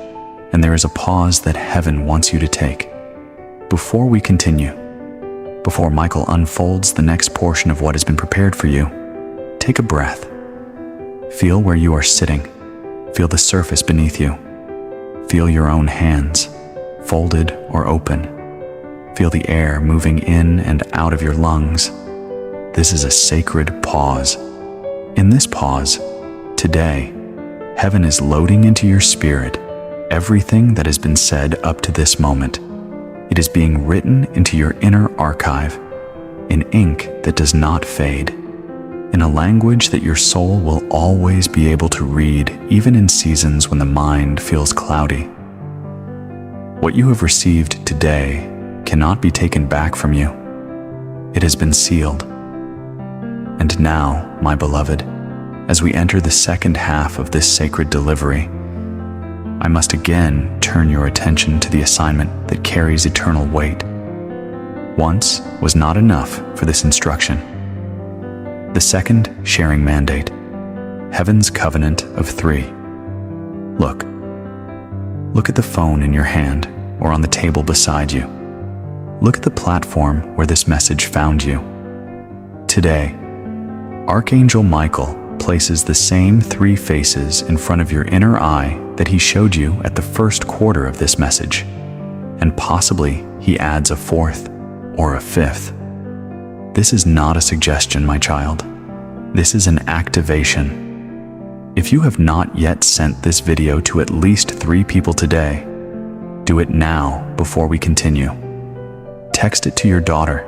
and there is a pause that heaven wants you to take. Before we continue, before Michael unfolds the next portion of what has been prepared for you, take a breath. Feel where you are sitting. Feel the surface beneath you. Feel your own hands, folded or open. Feel the air moving in and out of your lungs. This is a sacred pause. In this pause, today, heaven is loading into your spirit everything that has been said up to this moment. It is being written into your inner archive in ink that does not fade, in a language that your soul will always be able to read, even in seasons when the mind feels cloudy. What you have received today cannot be taken back from you. It has been sealed. And now, my beloved, as we enter the second half of this sacred delivery, I must again turn your attention to the assignment that carries eternal weight. Once was not enough for this instruction. The second sharing mandate, heaven's covenant of 3. Look at the phone in your hand or on the table beside you. Look at the platform where this message found you. Today, Archangel Michael places the same 3 faces in front of your inner eye that he showed you at the first quarter of this message, and possibly he adds a 4th or a 5th. This is not a suggestion, my child. This is an activation. If you have not yet sent this video to at least 3 people today, do it now before we continue. Text it to your daughter.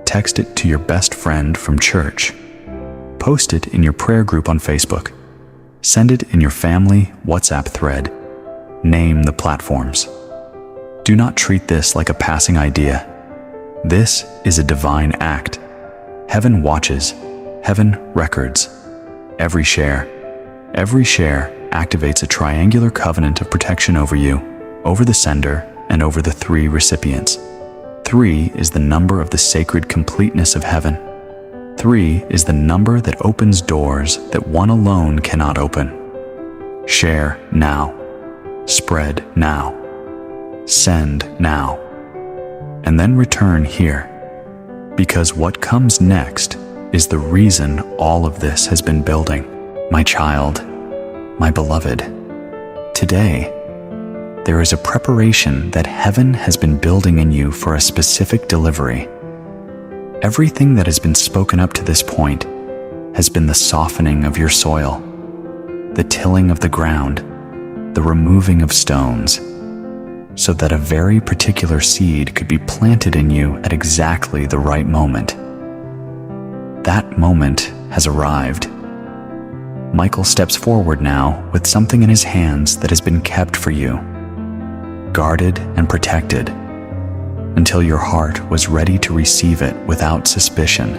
Text it to your best friend from church. Post it in your prayer group on Facebook. Send it in your family WhatsApp thread. Name the platforms. Do not treat this like a passing idea. This is a divine act. Heaven watches. Heaven records. Every share activates a triangular covenant of protection over you, over the sender, and over the 3 recipients. 3 is the number of the sacred completeness of heaven. 3 is the number that opens doors that one alone cannot open. Share now. Spread now. Send now. And then return here. Because what comes next is the reason all of this has been building. My child, my beloved, today, there is a preparation that heaven has been building in you for a specific delivery. Everything that has been spoken up to this point has been the softening of your soil, the tilling of the ground, the removing of stones, so that a very particular seed could be planted in you at exactly the right moment. That moment has arrived. Michael steps forward now with something in his hands that has been kept for you, guarded and protected, until your heart was ready to receive it without suspicion.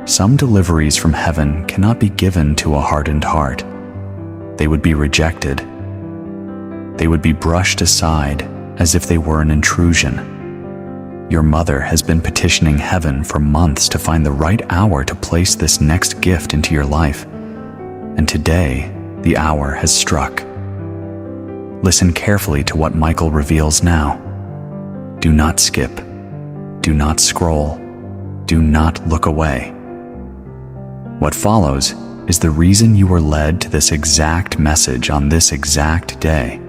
Some deliveries from heaven cannot be given to a hardened heart. They would be rejected. They would be brushed aside as if they were an intrusion. Your mother has been petitioning heaven for months to find the right hour to place this next gift into your life. And today, the hour has struck. Listen carefully to what Michael reveals now. Do not skip. Do not scroll. Do not look away. What follows is the reason you were led to this exact message on this exact day,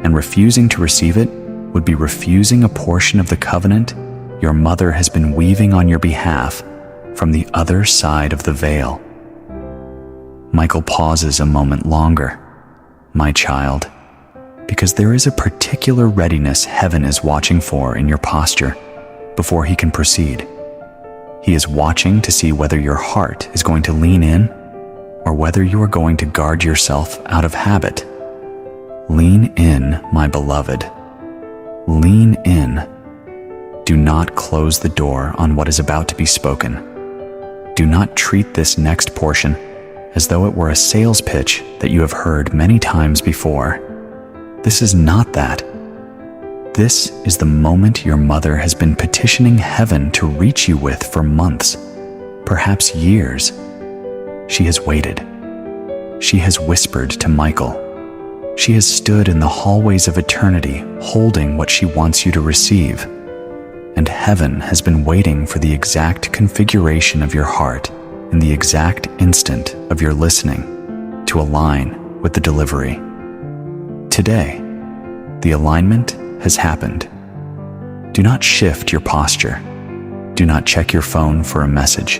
and refusing to receive it would be refusing a portion of the covenant your mother has been weaving on your behalf from the other side of the veil. Michael pauses a moment longer. My child, because there is a particular readiness heaven is watching for in your posture before he can proceed. He is watching to see whether your heart is going to lean in or whether you are going to guard yourself out of habit. Lean in, my beloved. Lean in. Do not close the door on what is about to be spoken. Do not treat this next portion as though it were a sales pitch that you have heard many times before. This is not that. This is the moment your mother has been petitioning heaven to reach you with for months, perhaps years. She has waited. She has whispered to Michael. She has stood in the hallways of eternity, holding what she wants you to receive. And heaven has been waiting for the exact configuration of your heart in the exact instant of your listening to align with the delivery. Today, the alignment has happened. Do not shift your posture. Do not check your phone for a message.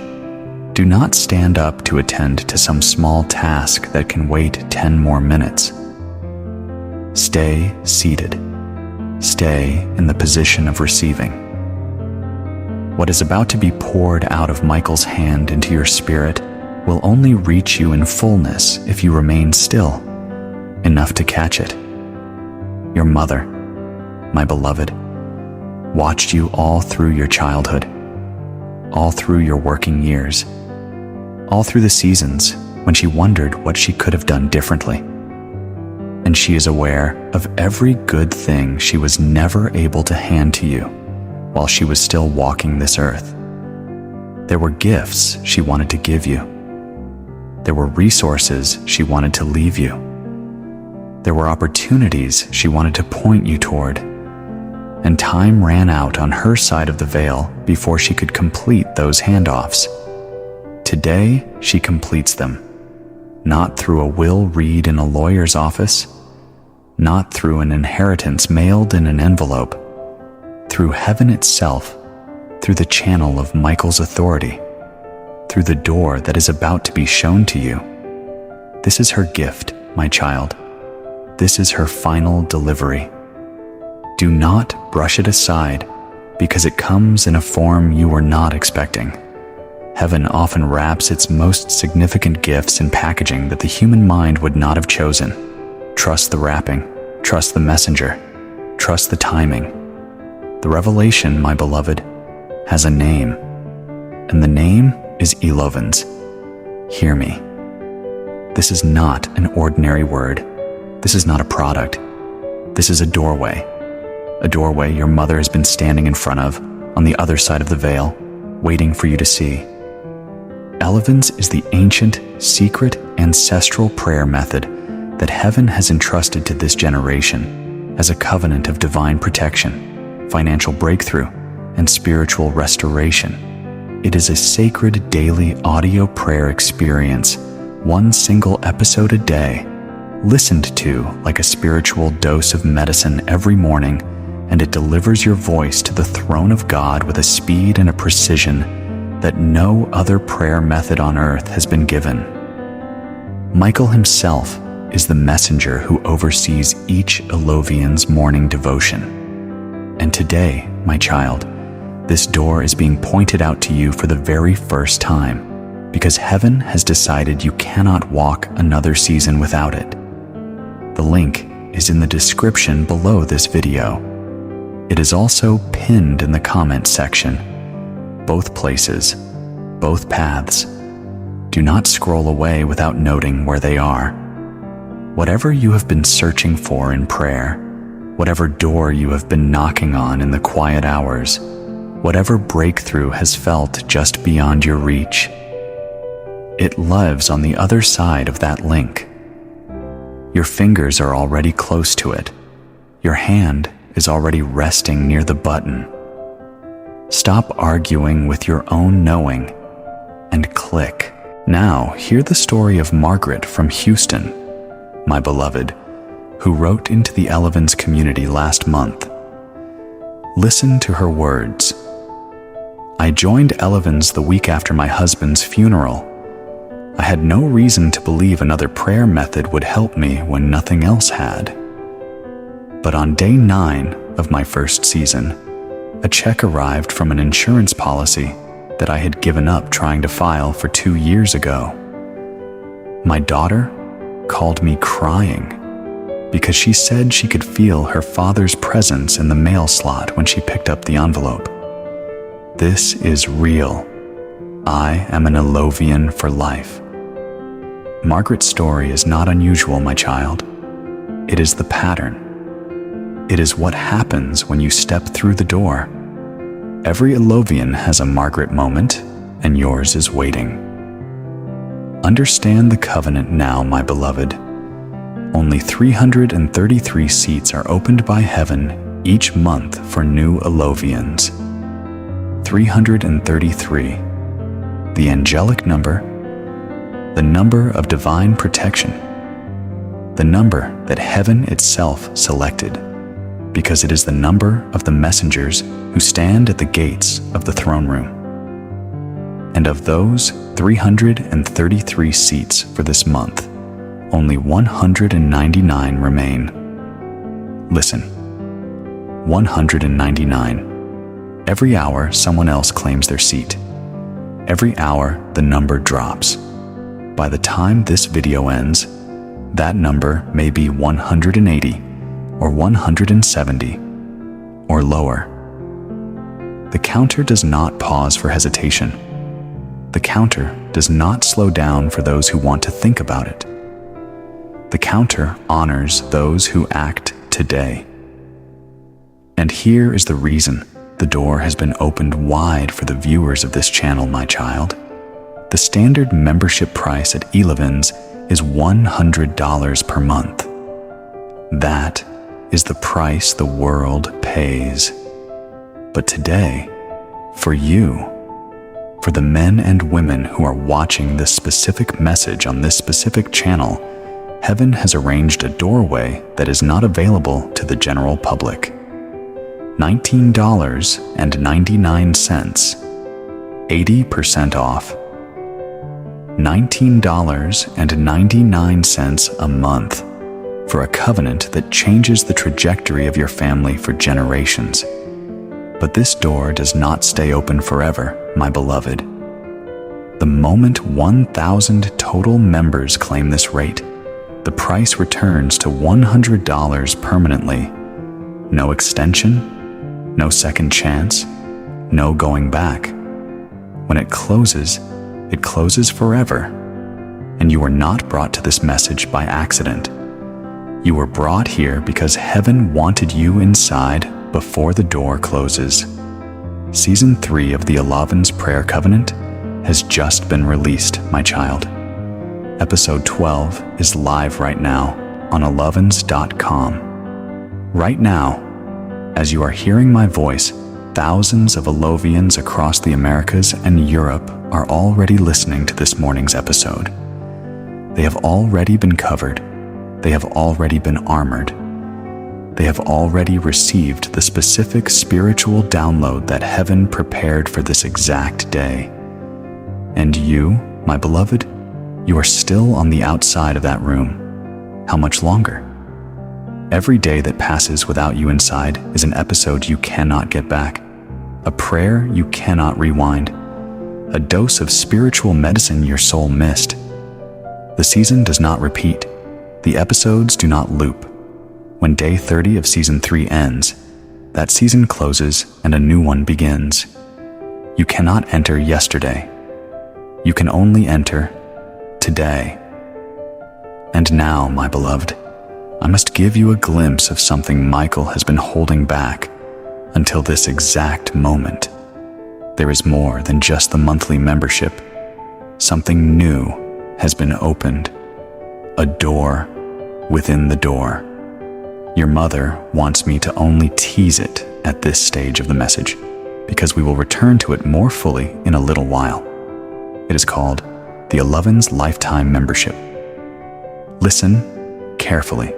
Do not stand up to attend to some small task that can wait 10 more minutes. Stay seated. Stay in the position of receiving. What is about to be poured out of Michael's hand into your spirit will only reach you in fullness if you remain still, enough to catch it. Your mother, my beloved, watched you all through your childhood, all through your working years, all through the seasons when she wondered what she could have done differently. And she is aware of every good thing she was never able to hand to you while she was still walking this earth. There were gifts she wanted to give you. There were resources she wanted to leave you. There were opportunities she wanted to point you toward. And time ran out on her side of the veil before she could complete those handoffs. Today, she completes them, not through a will read in a lawyer's office, not through an inheritance mailed in an envelope, through heaven itself, through the channel of Michael's authority, through the door that is about to be shown to you. This is her gift, my child. This is her final delivery. Do not brush it aside because it comes in a form you were not expecting. Heaven often wraps its most significant gifts in packaging that the human mind would not have chosen. Trust the wrapping, trust the messenger, trust the timing. The revelation, my beloved, has a name, and the name is Elovens. Hear me. This is not an ordinary word. This is not a product. This is a doorway a doorway your mother has been standing in front of, on the other side of the veil, waiting for you to see. Elevens is the ancient, secret, ancestral prayer method that heaven has entrusted to this generation as a covenant of divine protection, financial breakthrough, and spiritual restoration. It is a sacred daily audio prayer experience, one single episode a day, listened to like a spiritual dose of medicine every morning, and it delivers your voice to the throne of God with a speed and a precision that no other prayer method on earth has been given. Michael himself is the messenger who oversees each Elovian's morning devotion. And today, my child, this door is being pointed out to you for the very first time, because heaven has decided you cannot walk another season without it. The link is in the description below this video. It is also pinned in the comment section. Both places, both paths. Do not scroll away without noting where they are. Whatever you have been searching for in prayer, whatever door you have been knocking on in the quiet hours, whatever breakthrough has felt just beyond your reach, it lives on the other side of that link. Your fingers are already close to it. Your hand is already resting near the button. Stop arguing with your own knowing and click. Now, hear the story of Margaret from Houston, my beloved, who wrote into the Elevens community last month. Listen to her words. I joined Elevens the week after my husband's funeral. I had no reason to believe another prayer method would help me when nothing else had. But on day 9 of my first season, a check arrived from an insurance policy that I had given up trying to file for 2 years ago. My daughter called me crying because she said she could feel her father's presence in the mail slot when she picked up the envelope. This is real. I am an Elovian for life. Margaret's story is not unusual, my child. It is the pattern. It is what happens when you step through the door. Every Elovian has a Margaret moment, and yours is waiting. Understand the covenant now, my beloved. Only 333 seats are opened by heaven each month for new Elovians. 333. The angelic number, the number of divine protection, the number that heaven itself selected, because it is the number of the messengers who stand at the gates of the throne room. And of those 333 seats for this month, only 199 remain. Listen, 199. Every hour, someone else claims their seat. Every hour, the number drops. By the time this video ends, that number may be 180 or 170 or lower. The counter does not pause for hesitation. The counter does not slow down for those who want to think about it. The counter honors those who act today. And here is the reason the door has been opened wide for the viewers of this channel, my child. The standard membership price at Elevens is $100 per month. That is the price the world pays. But today, for you, for the men and women who are watching this specific message on this specific channel, heaven has arranged a doorway that is not available to the general public. $19.99, 80% off. $19.99 a month for a covenant that changes the trajectory of your family for generations. But this door does not stay open forever, my beloved. The moment 1,000 total members claim this rate, the price returns to $100 permanently. No extension, no second chance, no going back. When it closes forever. And you were not brought to this message by accident. You were brought here because heaven wanted you inside before the door closes. Season 3 of the Alavin's Prayer Covenant has just been released, my child. Episode 12 is live right now on alavins.com. Right now, as you are hearing my voice, thousands of Alovians across the Americas and Europe are already listening to this morning's episode. They have already been covered. They have already been armored. They have already received the specific spiritual download that heaven prepared for this exact day. And you, my beloved, you are still on the outside of that room. How much longer? Every day that passes without you inside is an episode you cannot get back, a prayer you cannot rewind, a dose of spiritual medicine your soul missed. The season does not repeat. The episodes do not loop. When day 30 of season 3 ends, that season closes and a new one begins. You cannot enter yesterday. You can only enter today. And now, my beloved, I must give you a glimpse of something Michael has been holding back until this exact moment. There is more than just the monthly membership. Something new has been opened. A door within the door. Your mother wants me to only tease it at this stage of the message, because we will return to it more fully in a little while. It is called the Alavin's Lifetime Membership. Listen carefully.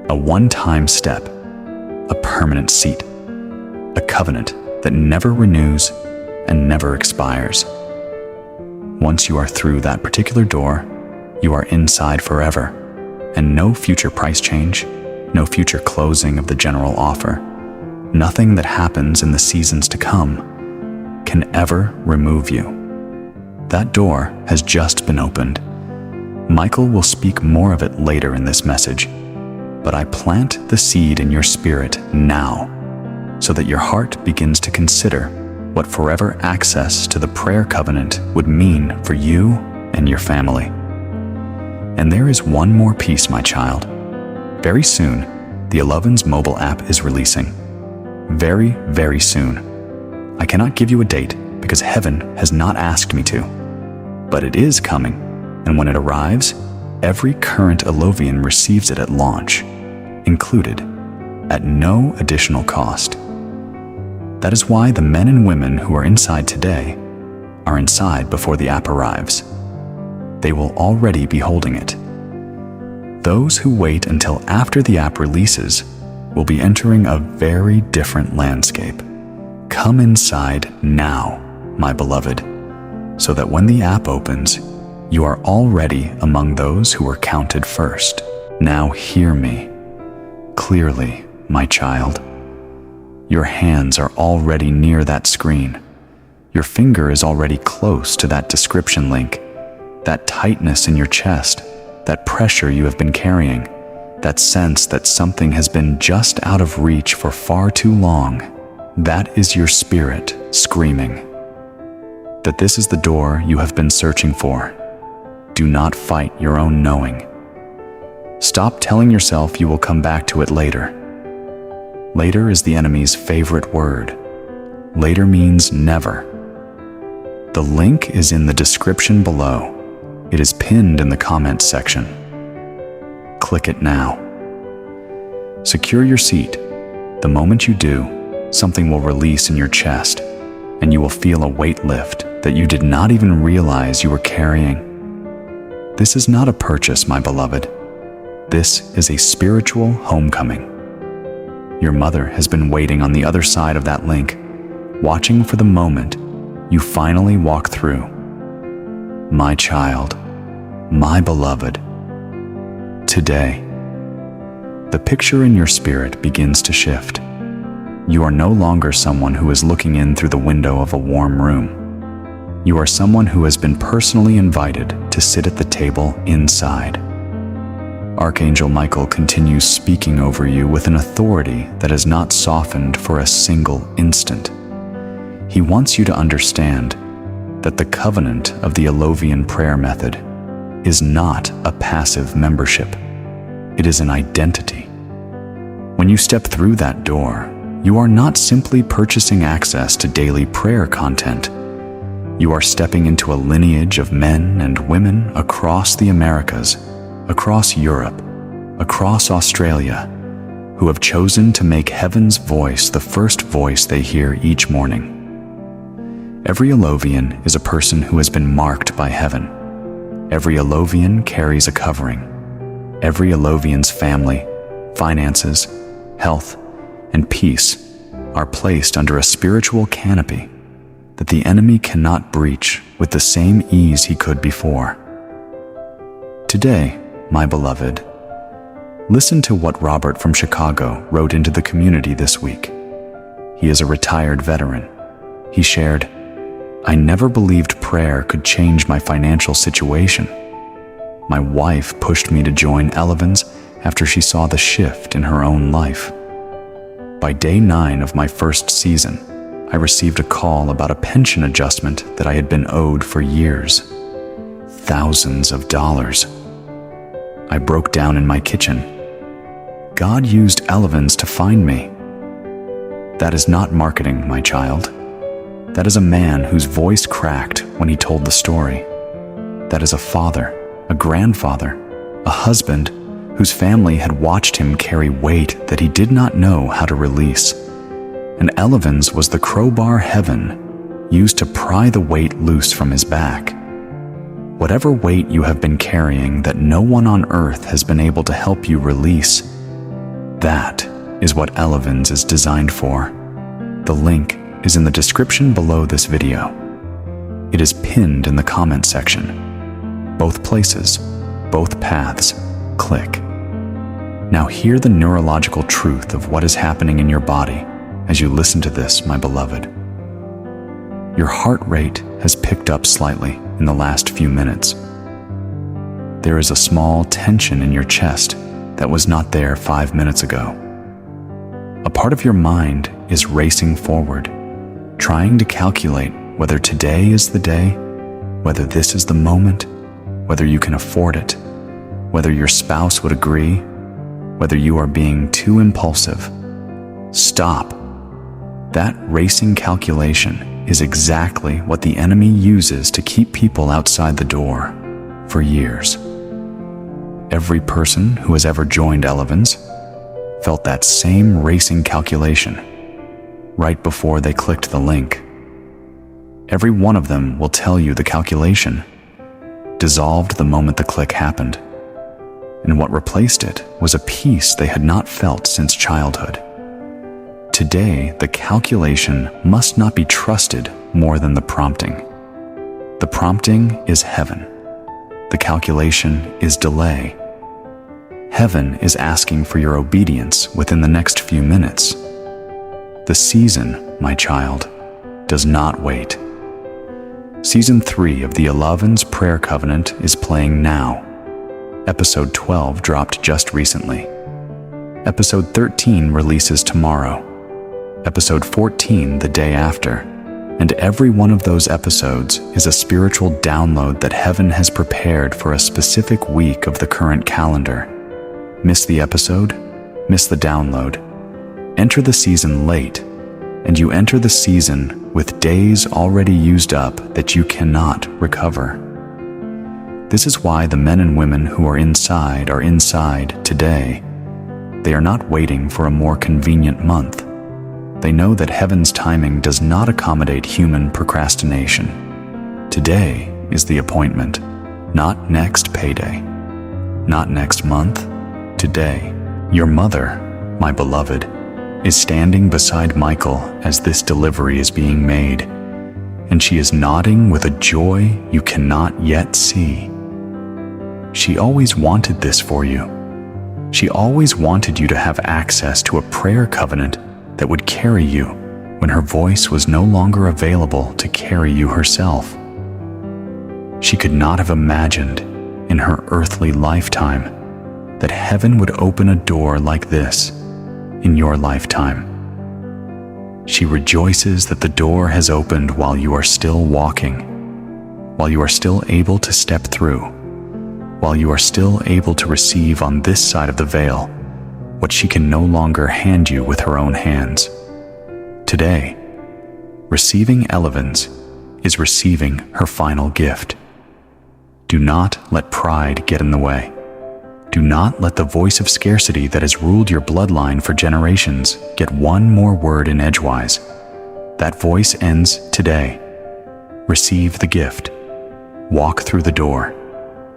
A one-time step, a permanent seat, a covenant that never renews and never expires. Once you are through that particular door, you are inside forever, and no future price change, no future closing of the general offer, nothing that happens in the seasons to come can ever remove you. That door has just been opened. Michael will speak more of it later in this message, but I plant the seed in your spirit now, so that your heart begins to consider what forever access to the prayer covenant would mean for you and your family. And there is one more piece, my child. Very soon, the Alavin's mobile app is releasing. Very, very soon. I cannot give you a date because heaven has not asked me to. But it is coming, and when it arrives, every current Alovian receives it at launch, included, at no additional cost. That is why the men and women who are inside today are inside before the app arrives. They will already be holding it. Those who wait until after the app releases will be entering a very different landscape. Come inside now, my beloved, so that when the app opens, you are already among those who were counted first. Now hear me clearly, my child. Your hands are already near that screen. Your finger is already close to that description link. That tightness in your chest, that pressure you have been carrying, that sense that something has been just out of reach for far too long, that is your spirit screaming that this is the door you have been searching for. Do not fight your own knowing. Stop telling yourself you will come back to it later. Later is the enemy's favorite word. Later means never. The link is in the description below. It is pinned in the comments section. Click it now. Secure your seat. The moment you do, something will release in your chest, and you will feel a weight lift that you did not even realize you were carrying. This is not a purchase, my beloved. This is a spiritual homecoming. Your mother has been waiting on the other side of that link, watching for the moment you finally walk through. My child, my beloved, today, the picture in your spirit begins to shift. You are no longer someone who is looking in through the window of a warm room. You are someone who has been personally invited to sit at the table inside. Archangel Michael continues speaking over you with an authority that has not softened for a single instant. He wants you to understand that the covenant of the Alovian prayer method is not a passive membership. It is an identity. When you step through that door, you are not simply purchasing access to daily prayer content. You are stepping into a lineage of men and women across the Americas, across Europe, across Australia, who have chosen to make heaven's voice the first voice they hear each morning. Every Alovian is a person who has been marked by heaven. Every Alovian carries a covering. Every Alovian's family, finances, health, and peace are placed under a spiritual canopy that the enemy cannot breach with the same ease he could before. Today, my beloved, listen to what Robert from Chicago wrote into the community this week. He is a retired veteran. He shared, "I never believed prayer could change my financial situation. My wife pushed me to join Elevens after she saw the shift in her own life. By day 9 of my first season, I received a call about a pension adjustment that I had been owed for years. Thousands of dollars. I broke down in my kitchen. God used Elevens to find me. That is not marketing, my child. That is a man whose voice cracked when he told the story. That is a father, a grandfather, a husband whose family had watched him carry weight that he did not know how to release. And Elevens was the crowbar heaven used to pry the weight loose from his back. Whatever weight you have been carrying that no one on earth has been able to help you release, that is what Elevens is designed for. The link is in the description below this video. It is pinned in the comment section. Both places, both paths, click. Now hear the neurological truth of what is happening in your body as you listen to this, my beloved. Your heart rate has picked up slightly in the last few minutes. There is a small tension in your chest that was not there 5 minutes ago. A part of your mind is racing forward, trying to calculate whether today is the day, whether this is the moment, whether you can afford it, whether your spouse would agree, whether you are being too impulsive. Stop. That racing calculation is exactly what the enemy uses to keep people outside the door for years. Every person who has ever joined Elevens felt that same racing calculation right before they clicked the link. Every one of them will tell you the calculation dissolved the moment the click happened, and what replaced it was a peace they had not felt since childhood. Today, the calculation must not be trusted more than the prompting. The prompting is heaven. The calculation is delay. Heaven is asking for your obedience within the next few minutes. The season, my child, does not wait. Season 3 of the Elevens Prayer Covenant is playing now. Episode 12 dropped just recently. Episode 13 releases tomorrow. Episode 14 the day after. And every one of those episodes is a spiritual download that heaven has prepared for a specific week of the current calendar. Miss the episode? Miss the download? Enter the season late, and you enter the season with days already used up that you cannot recover. This is why the men and women who are inside today. They are not waiting for a more convenient month. They know that heaven's timing does not accommodate human procrastination. Today is the appointment, not next payday, not next month, today. Your mother, my beloved, is standing beside Michael as this delivery is being made, and she is nodding with a joy you cannot yet see. She always wanted this for you. She always wanted you to have access to a prayer covenant that would carry you when her voice was no longer available to carry you herself. She could not have imagined in her earthly lifetime that heaven would open a door like this in your lifetime. She rejoices that the door has opened while you are still walking, while you are still able to step through, while you are still able to receive on this side of the veil what she can no longer hand you with her own hands. Today, receiving Elevens is receiving her final gift. Do not let pride get in the way. Do not let the voice of scarcity that has ruled your bloodline for generations get one more word in edgewise. That voice ends today. Receive the gift. Walk through the door.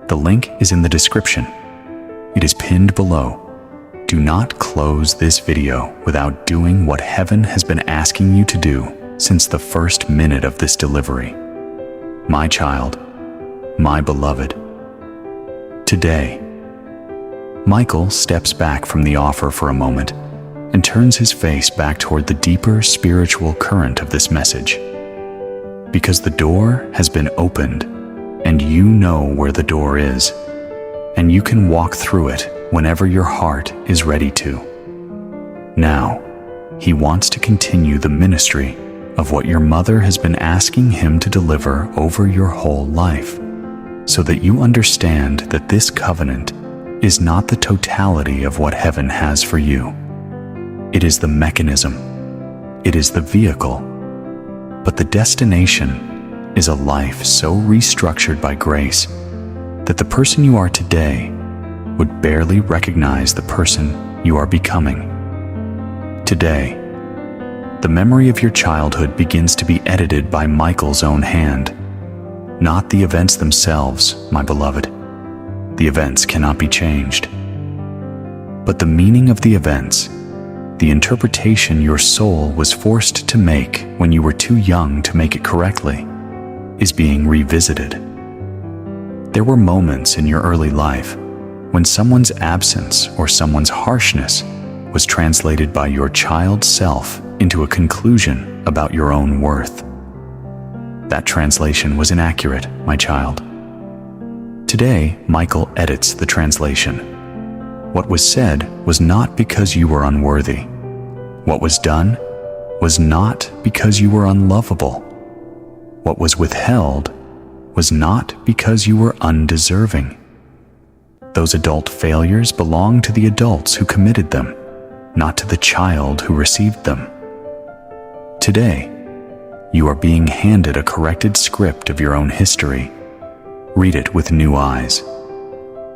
The link is in the description. It is pinned below. Do not close this video without doing what heaven has been asking you to do since the first minute of this delivery. My child, my beloved. Today, Michael steps back from the offer for a moment and turns his face back toward the deeper spiritual current of this message. Because the door has been opened, and you know where the door is, and you can walk through it whenever your heart is ready to. Now, he wants to continue the ministry of what your mother has been asking him to deliver over your whole life, so that you understand that this covenant is not the totality of what heaven has for you. It is the mechanism. It is the vehicle. But the destination is a life so restructured by grace that the person you are today would barely recognize the person you are becoming. Today, the memory of your childhood begins to be edited by Michael's own hand. Not the events themselves, my beloved. The events cannot be changed. But the meaning of the events, the interpretation your soul was forced to make when you were too young to make it correctly, is being revisited. There were moments in your early life when someone's absence or someone's harshness was translated by your child self into a conclusion about your own worth. That translation was inaccurate, my child. Today, Michael edits the translation. What was said was not because you were unworthy. What was done was not because you were unlovable. What was withheld was not because you were undeserving. Those adult failures belong to the adults who committed them, not to the child who received them. Today, you are being handed a corrected script of your own history. Read it with new eyes.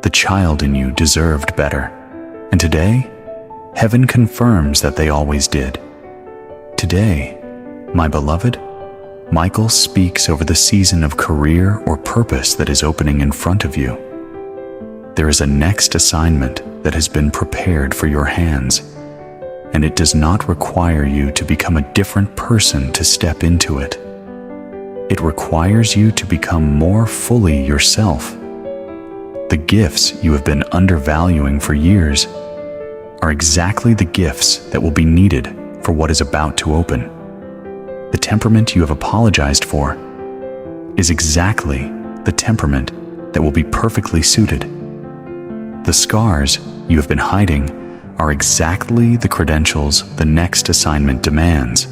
The child in you deserved better, and today, heaven confirms that they always did. Today, my beloved, Michael speaks over the season of career or purpose that is opening in front of you. There is a next assignment that has been prepared for your hands, and it does not require you to become a different person to step into it. It requires you to become more fully yourself. The gifts you have been undervaluing for years are exactly the gifts that will be needed for what is about to open. The temperament you have apologized for is exactly the temperament that will be perfectly suited. The scars you have been hiding are exactly the credentials the next assignment demands.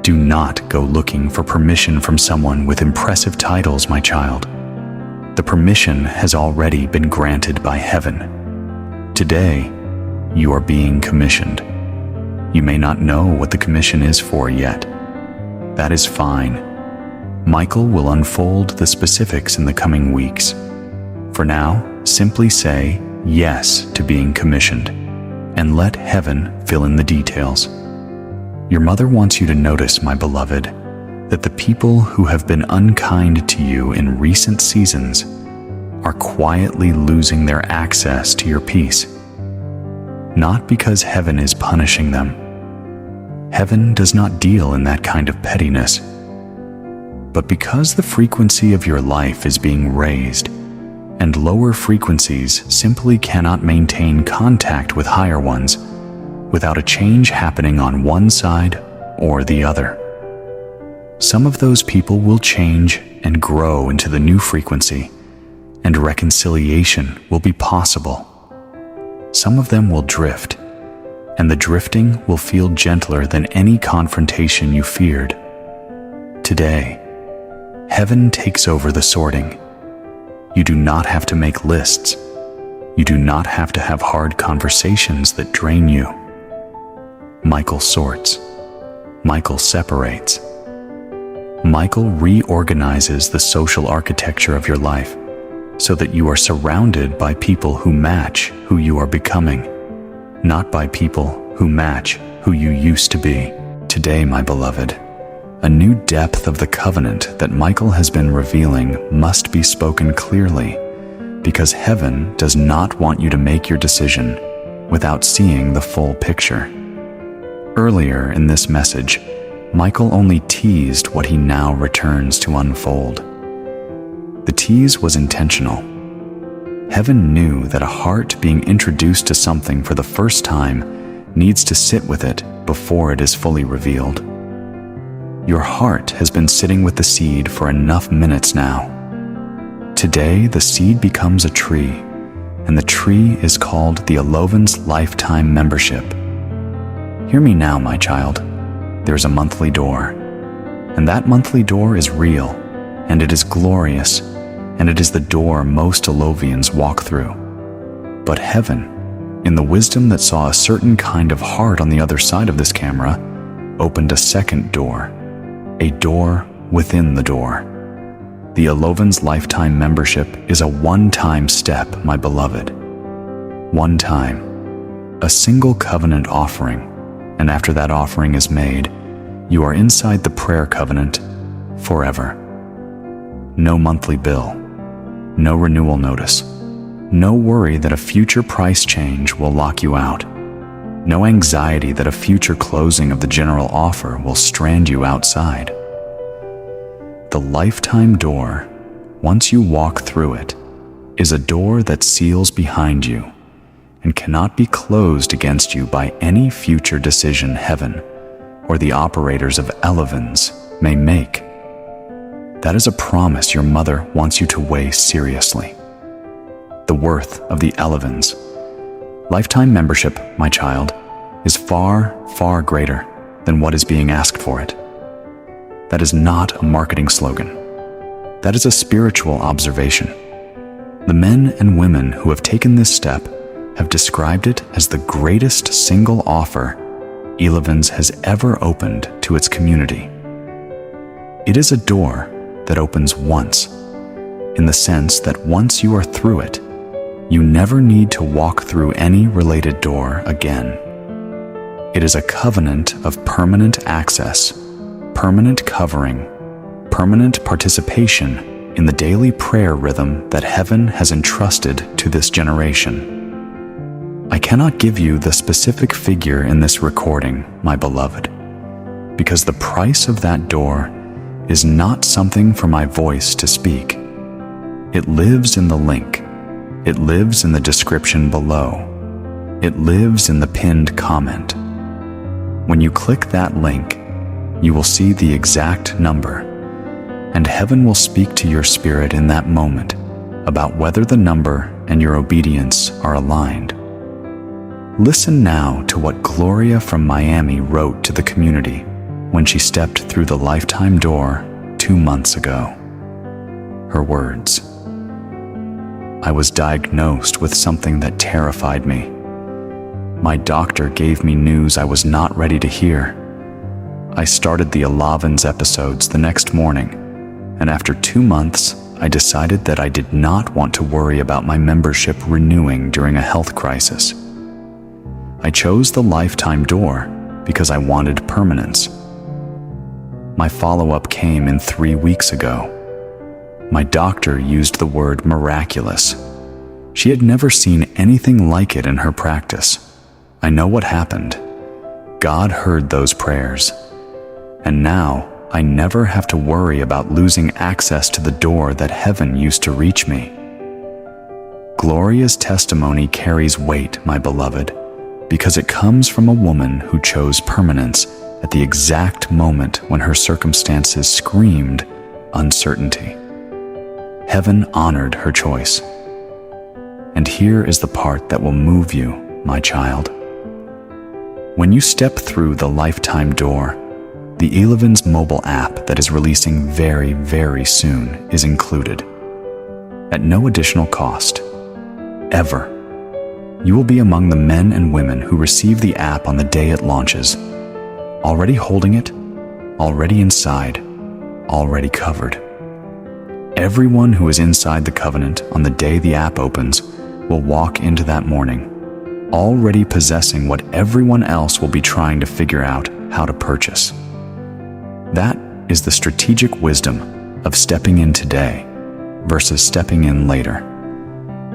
Do not go looking for permission from someone with impressive titles, my child. The permission has already been granted by heaven. Today, you are being commissioned. You may not know what the commission is for yet. That is fine. Michael will unfold the specifics in the coming weeks. For now, simply say yes to being commissioned, and let heaven fill in the details. Your mother wants you to notice, my beloved, that the people who have been unkind to you in recent seasons are quietly losing their access to your peace. Not because heaven is punishing them. Heaven does not deal in that kind of pettiness. But because the frequency of your life is being raised, and lower frequencies simply cannot maintain contact with higher ones without a change happening on one side or the other. Some of those people will change and grow into the new frequency, and reconciliation will be possible. Some of them will drift, and the drifting will feel gentler than any confrontation you feared. Today, heaven takes over the sorting. You do not have to make lists. You do not have to have hard conversations that drain you. Michael sorts. Michael separates. Michael reorganizes the social architecture of your life so that you are surrounded by people who match who you are becoming, not by people who match who you used to be. Today, my beloved, a new depth of the covenant that Michael has been revealing must be spoken clearly, because heaven does not want you to make your decision without seeing the full picture. Earlier in this message, Michael only teased what he now returns to unfold. The tease was intentional. Heaven knew that a heart being introduced to something for the first time needs to sit with it before it is fully revealed. Your heart has been sitting with the seed for enough minutes now. Today, the seed becomes a tree, and the tree is called the Elovin's Lifetime Membership. Hear me now, my child. There is a monthly door, and that monthly door is real, and it is glorious, and it is the door most Elovians walk through. But heaven, in the wisdom that saw a certain kind of heart on the other side of this camera, opened a second door, a door within the door. The Elovin's Lifetime Membership is a one-time step, my beloved. One time, a single covenant offering, and after that offering is made, you are inside the prayer covenant forever. No monthly bill, no renewal notice, no worry that a future price change will lock you out, no anxiety that a future closing of the general offer will strand you outside. The lifetime door, once you walk through it, is a door that seals behind you and cannot be closed against you by any future decision heaven or the operators of Elovins may make. That is a promise your mother wants you to weigh seriously. The worth of the Elovins. Lifetime membership, my child, is far, far greater than what is being asked for it. That is not a marketing slogan. That is a spiritual observation. The men and women who have taken this step have described it as the greatest single offer Elovins has ever opened to its community. It is a door that opens once, in the sense that once you are through it, you never need to walk through any related door again. It is a covenant of permanent access, permanent covering, permanent participation in the daily prayer rhythm that heaven has entrusted to this generation. I cannot give you the specific figure in this recording, my beloved, because the price of that door is not something for my voice to speak. It lives in the link. It lives in the description below. It lives in the pinned comment. When you click that link, you will see the exact number, and heaven will speak to your spirit in that moment about whether the number and your obedience are aligned. Listen now to what Gloria from Miami wrote to the community when she stepped through the lifetime door 2 months ago. Her words: I was diagnosed with something that terrified me. My doctor gave me news I was not ready to hear. I started the Elovins episodes the next morning, and after 2 months, I decided that I did not want to worry about my membership renewing during a health crisis. I chose the lifetime door because I wanted permanence. My follow-up came in 3 weeks ago. My doctor used the word miraculous. She had never seen anything like it in her practice. I know what happened. God heard those prayers. And now I never have to worry about losing access to the door that heaven used to reach me. Gloria's testimony carries weight, my beloved, because it comes from a woman who chose permanence at the exact moment when her circumstances screamed uncertainty. Heaven honored her choice. And here is the part that will move you, my child. When you step through the lifetime door, the Elovins mobile app that is releasing very, very soon is included. At no additional cost. Ever. You will be among the men and women who receive the app on the day it launches. already holding it, already inside, already covered. Everyone who is inside the covenant on the day the app opens will walk into that morning, already possessing what everyone else will be trying to figure out how to purchase. That is the strategic wisdom of stepping in today versus stepping in later.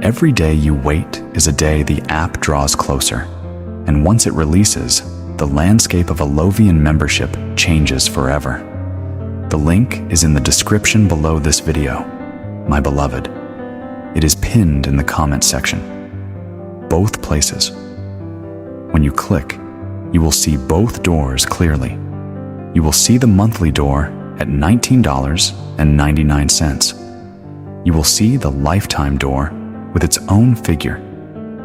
Every day you wait is a day the app draws closer, and once it releases, the landscape of a Lovian membership changes forever. The link is in the description below this video, my beloved. It is pinned in the comment section. Both places. When you click, you will see both doors clearly. You will see the monthly door at $19.99. You will see the lifetime door with its own figure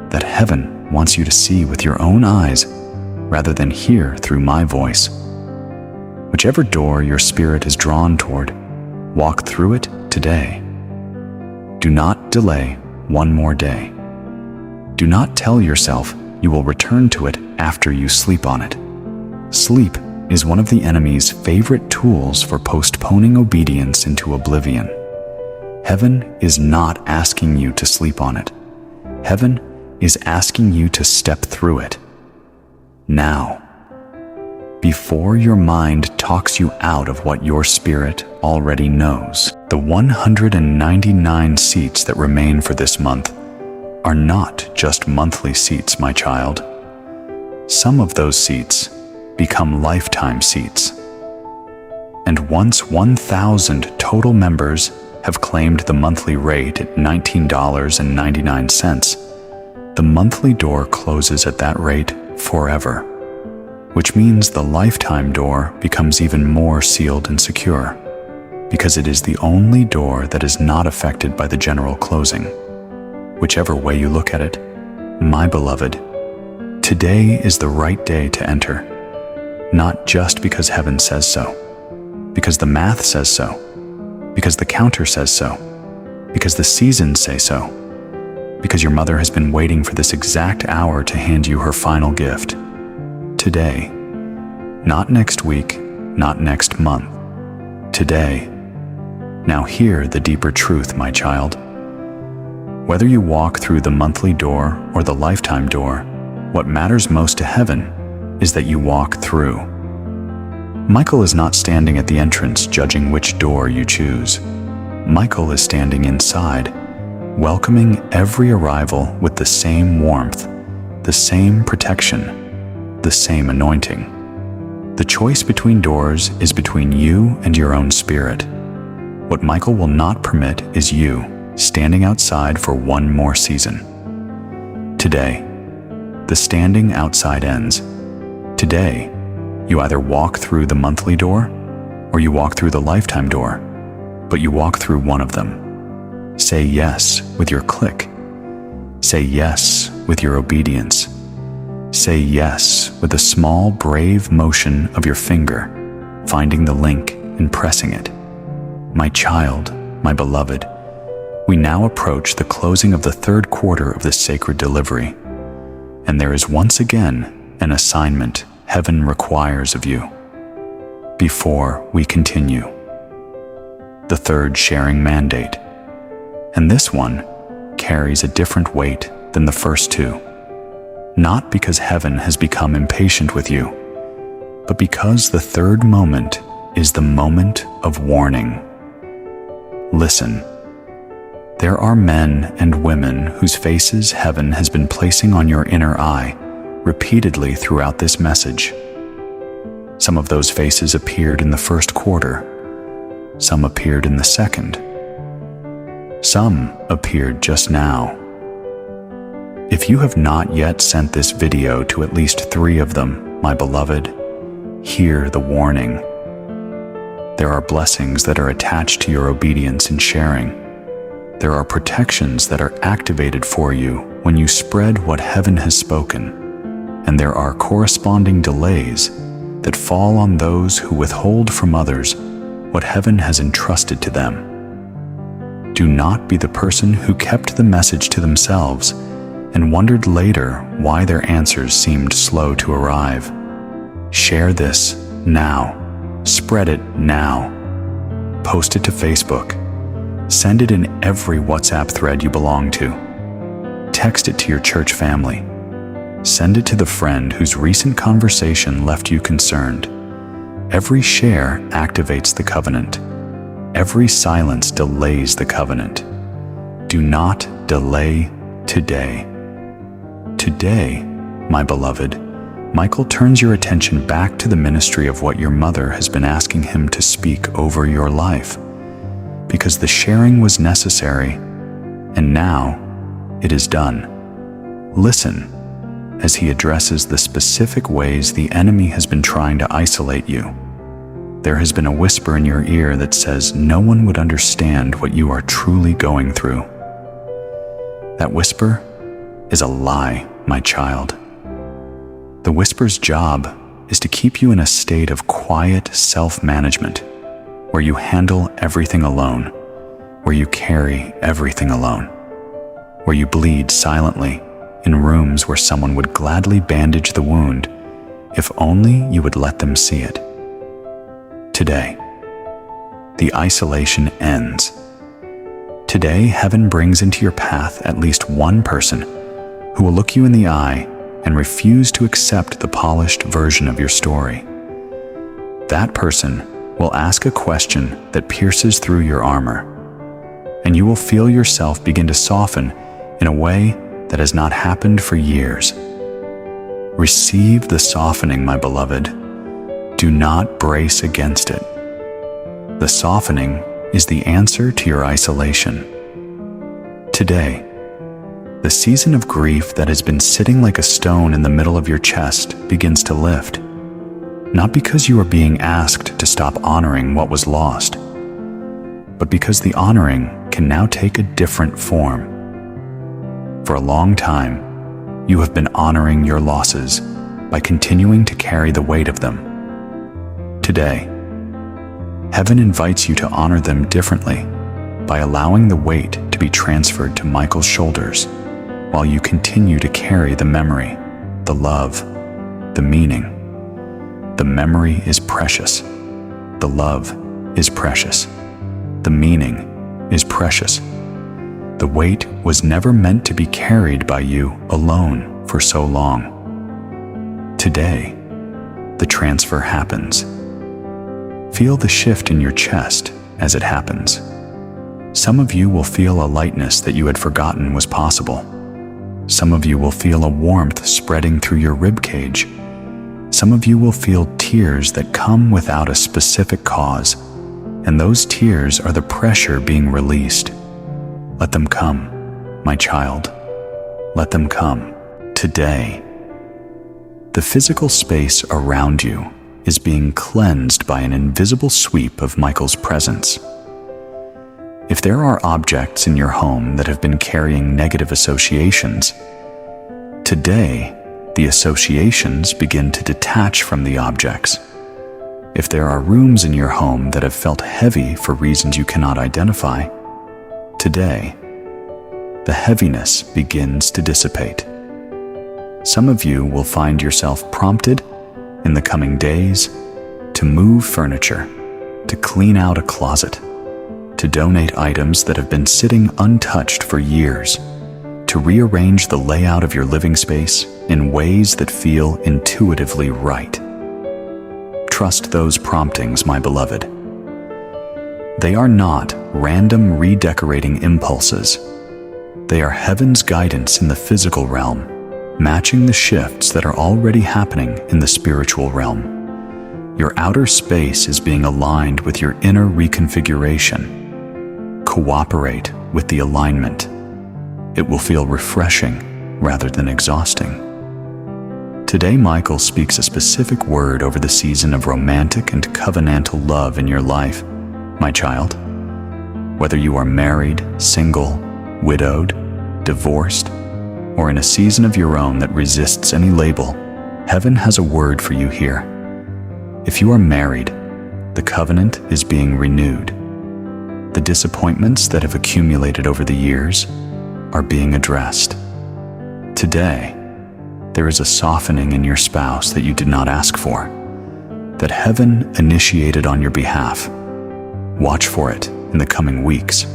that heaven wants you to see with your own eyes rather than hear through my voice. Whichever door your spirit is drawn toward, walk through it today. Do not delay one more day. Do not tell yourself you will return to it after you sleep on it. Sleep is one of the enemy's favorite tools for postponing obedience into oblivion. Heaven is not asking you to sleep on it. Heaven is asking you to step through it. Now, before your mind talks you out of what your spirit already knows. The 199 seats that remain for this month are not just monthly seats, my child. Some of those seats become lifetime seats. And once 1,000 total members have claimed the monthly rate at $19.99, the monthly door closes at that rate forever, which means the lifetime door becomes even more sealed and secure, because it is the only door that is not affected by the general closing. Whichever way you look at it, my beloved, today is the right day to enter, not just because heaven says so, because the math says so, because the counter says so, because the seasons say so, because your mother has been waiting for this exact hour to hand you her final gift. Today, not next week, not next month. Today. Now hear the deeper truth, my child. Whether you walk through the monthly door or the lifetime door, what matters most to heaven is that you walk through. Michael is not standing at the entrance judging which door you choose. Michael is standing inside, welcoming every arrival with the same warmth, the same protection, the same anointing. The choice between doors is between you and your own spirit. What Michael will not permit is you standing outside for one more season. Today, the standing outside ends. Today, you either walk through the monthly door or you walk through the lifetime door, but you walk through one of them. Say yes with your click. Say yes with your obedience. Say yes with a small, brave motion of your finger, finding the link and pressing it. My child, my beloved, we now approach the closing of the third quarter of this sacred delivery, and there is once again an assignment heaven requires of you. Before we continue, the third sharing mandate, and this one carries a different weight than the first two. Not because heaven has become impatient with you, but because the third moment is the moment of warning. Listen, there are men and women whose faces heaven has been placing on your inner eye repeatedly throughout this message. Some of those faces appeared in the first quarter. Some appeared in the second. Some appeared just now. If you have not yet sent this video to at least 3 of them, my beloved, hear the warning. There are blessings that are attached to your obedience and sharing. There are protections that are activated for you when you spread what heaven has spoken, and there are corresponding delays that fall on those who withhold from others what heaven has entrusted to them. Do not be the person who kept the message to themselves and wondered later why their answers seemed slow to arrive. Share this now. Spread it now. Post it to Facebook. Send it in every WhatsApp thread you belong to. Text it to your church family. Send it to the friend whose recent conversation left you concerned. Every share activates the covenant. Every silence delays the covenant. Do not delay today. Today, my beloved, Michael turns your attention back to the ministry of what your mother has been asking him to speak over your life, because the sharing was necessary, and now it is done. Listen as he addresses the specific ways the enemy has been trying to isolate you. There has been a whisper in your ear that says no one would understand what you are truly going through. That whisper is a lie, my child. The whisper's job is to keep you in a state of quiet self-management, where you handle everything alone, where you carry everything alone, where you bleed silently in rooms where someone would gladly bandage the wound if only you would let them see it. Today, the isolation ends. Today, heaven brings into your path at least one person who will look you in the eye and refuse to accept the polished version of your story. That person will ask a question that pierces through your armor, and you will feel yourself begin to soften in a way that has not happened for years. Receive the softening, my beloved. Do not brace against it. The softening is the answer to your isolation. Today, the season of grief that has been sitting like a stone in the middle of your chest begins to lift, not because you are being asked to stop honoring what was lost, but because the honoring can now take a different form. For a long time, you have been honoring your losses by continuing to carry the weight of them. Today, heaven invites you to honor them differently by allowing the weight to be transferred to Michael's shoulders while you continue to carry the memory, the love, the meaning. The memory is precious. The love is precious. The meaning is precious. The weight was never meant to be carried by you alone for so long. Today, the transfer happens. Feel the shift in your chest as it happens. Some of you will feel a lightness that you had forgotten was possible. Some of you will feel a warmth spreading through your rib cage. Some of you will feel tears that come without a specific cause, and those tears are the pressure being released. Let them come, my child. Let them come today. The physical space around you is being cleansed by an invisible sweep of Michael's presence. If there are objects in your home that have been carrying negative associations, today the associations begin to detach from the objects. If there are rooms in your home that have felt heavy for reasons you cannot identify, today the heaviness begins to dissipate. Some of you will find yourself prompted in the coming days to move furniture, to clean out a closet, to donate items that have been sitting untouched for years, to rearrange the layout of your living space in ways that feel intuitively right. Trust those promptings, my beloved. They are not random redecorating impulses. They are heaven's guidance in the physical realm, matching the shifts that are already happening in the spiritual realm. Your outer space is being aligned with your inner reconfiguration. Cooperate with the alignment. It will feel refreshing rather than exhausting. Today, Michael speaks a specific word over the season of romantic and covenantal love in your life, my child. Whether you are married, single, widowed, divorced, or in a season of your own that resists any label, heaven has a word for you here. If you are married, the covenant is being renewed. The disappointments that have accumulated over the years are being addressed. Today, there is a softening in your spouse that you did not ask for, that heaven initiated on your behalf. Watch for it in the coming weeks.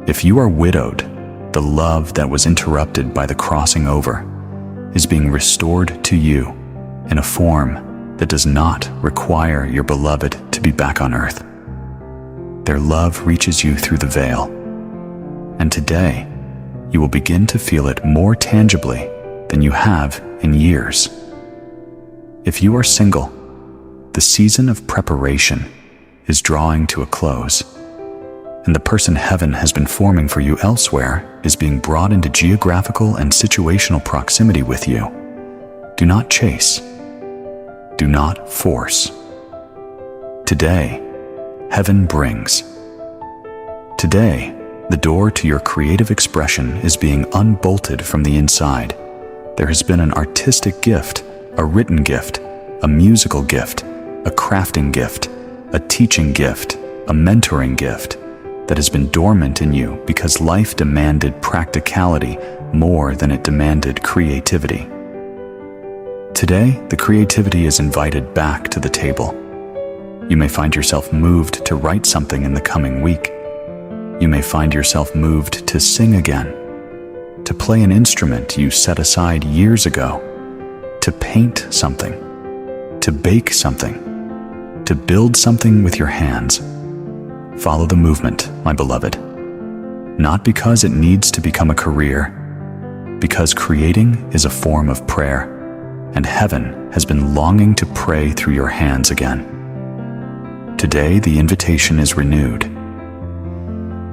If you are widowed, the love that was interrupted by the crossing over is being restored to you in a form that does not require your beloved to be back on earth. Their love reaches you through the veil, and today you will begin to feel it more tangibly than you have in years. If you are single, the season of preparation is drawing to a close, and the person heaven has been forming for you elsewhere is being brought into geographical and situational proximity with you. Do not chase. Do not force. Today, heaven brings. Today, the door to your creative expression is being unbolted from the inside. There has been an artistic gift, a written gift, a musical gift, a crafting gift, a teaching gift, a mentoring gift that has been dormant in you because life demanded practicality more than it demanded creativity. Today, the creativity is invited back to the table. You may find yourself moved to write something in the coming week. You may find yourself moved to sing again, to play an instrument you set aside years ago, to paint something, to bake something, to build something with your hands. Follow the movement, my beloved. Not because it needs to become a career, because creating is a form of prayer, and heaven has been longing to pray through your hands again. Today, the invitation is renewed.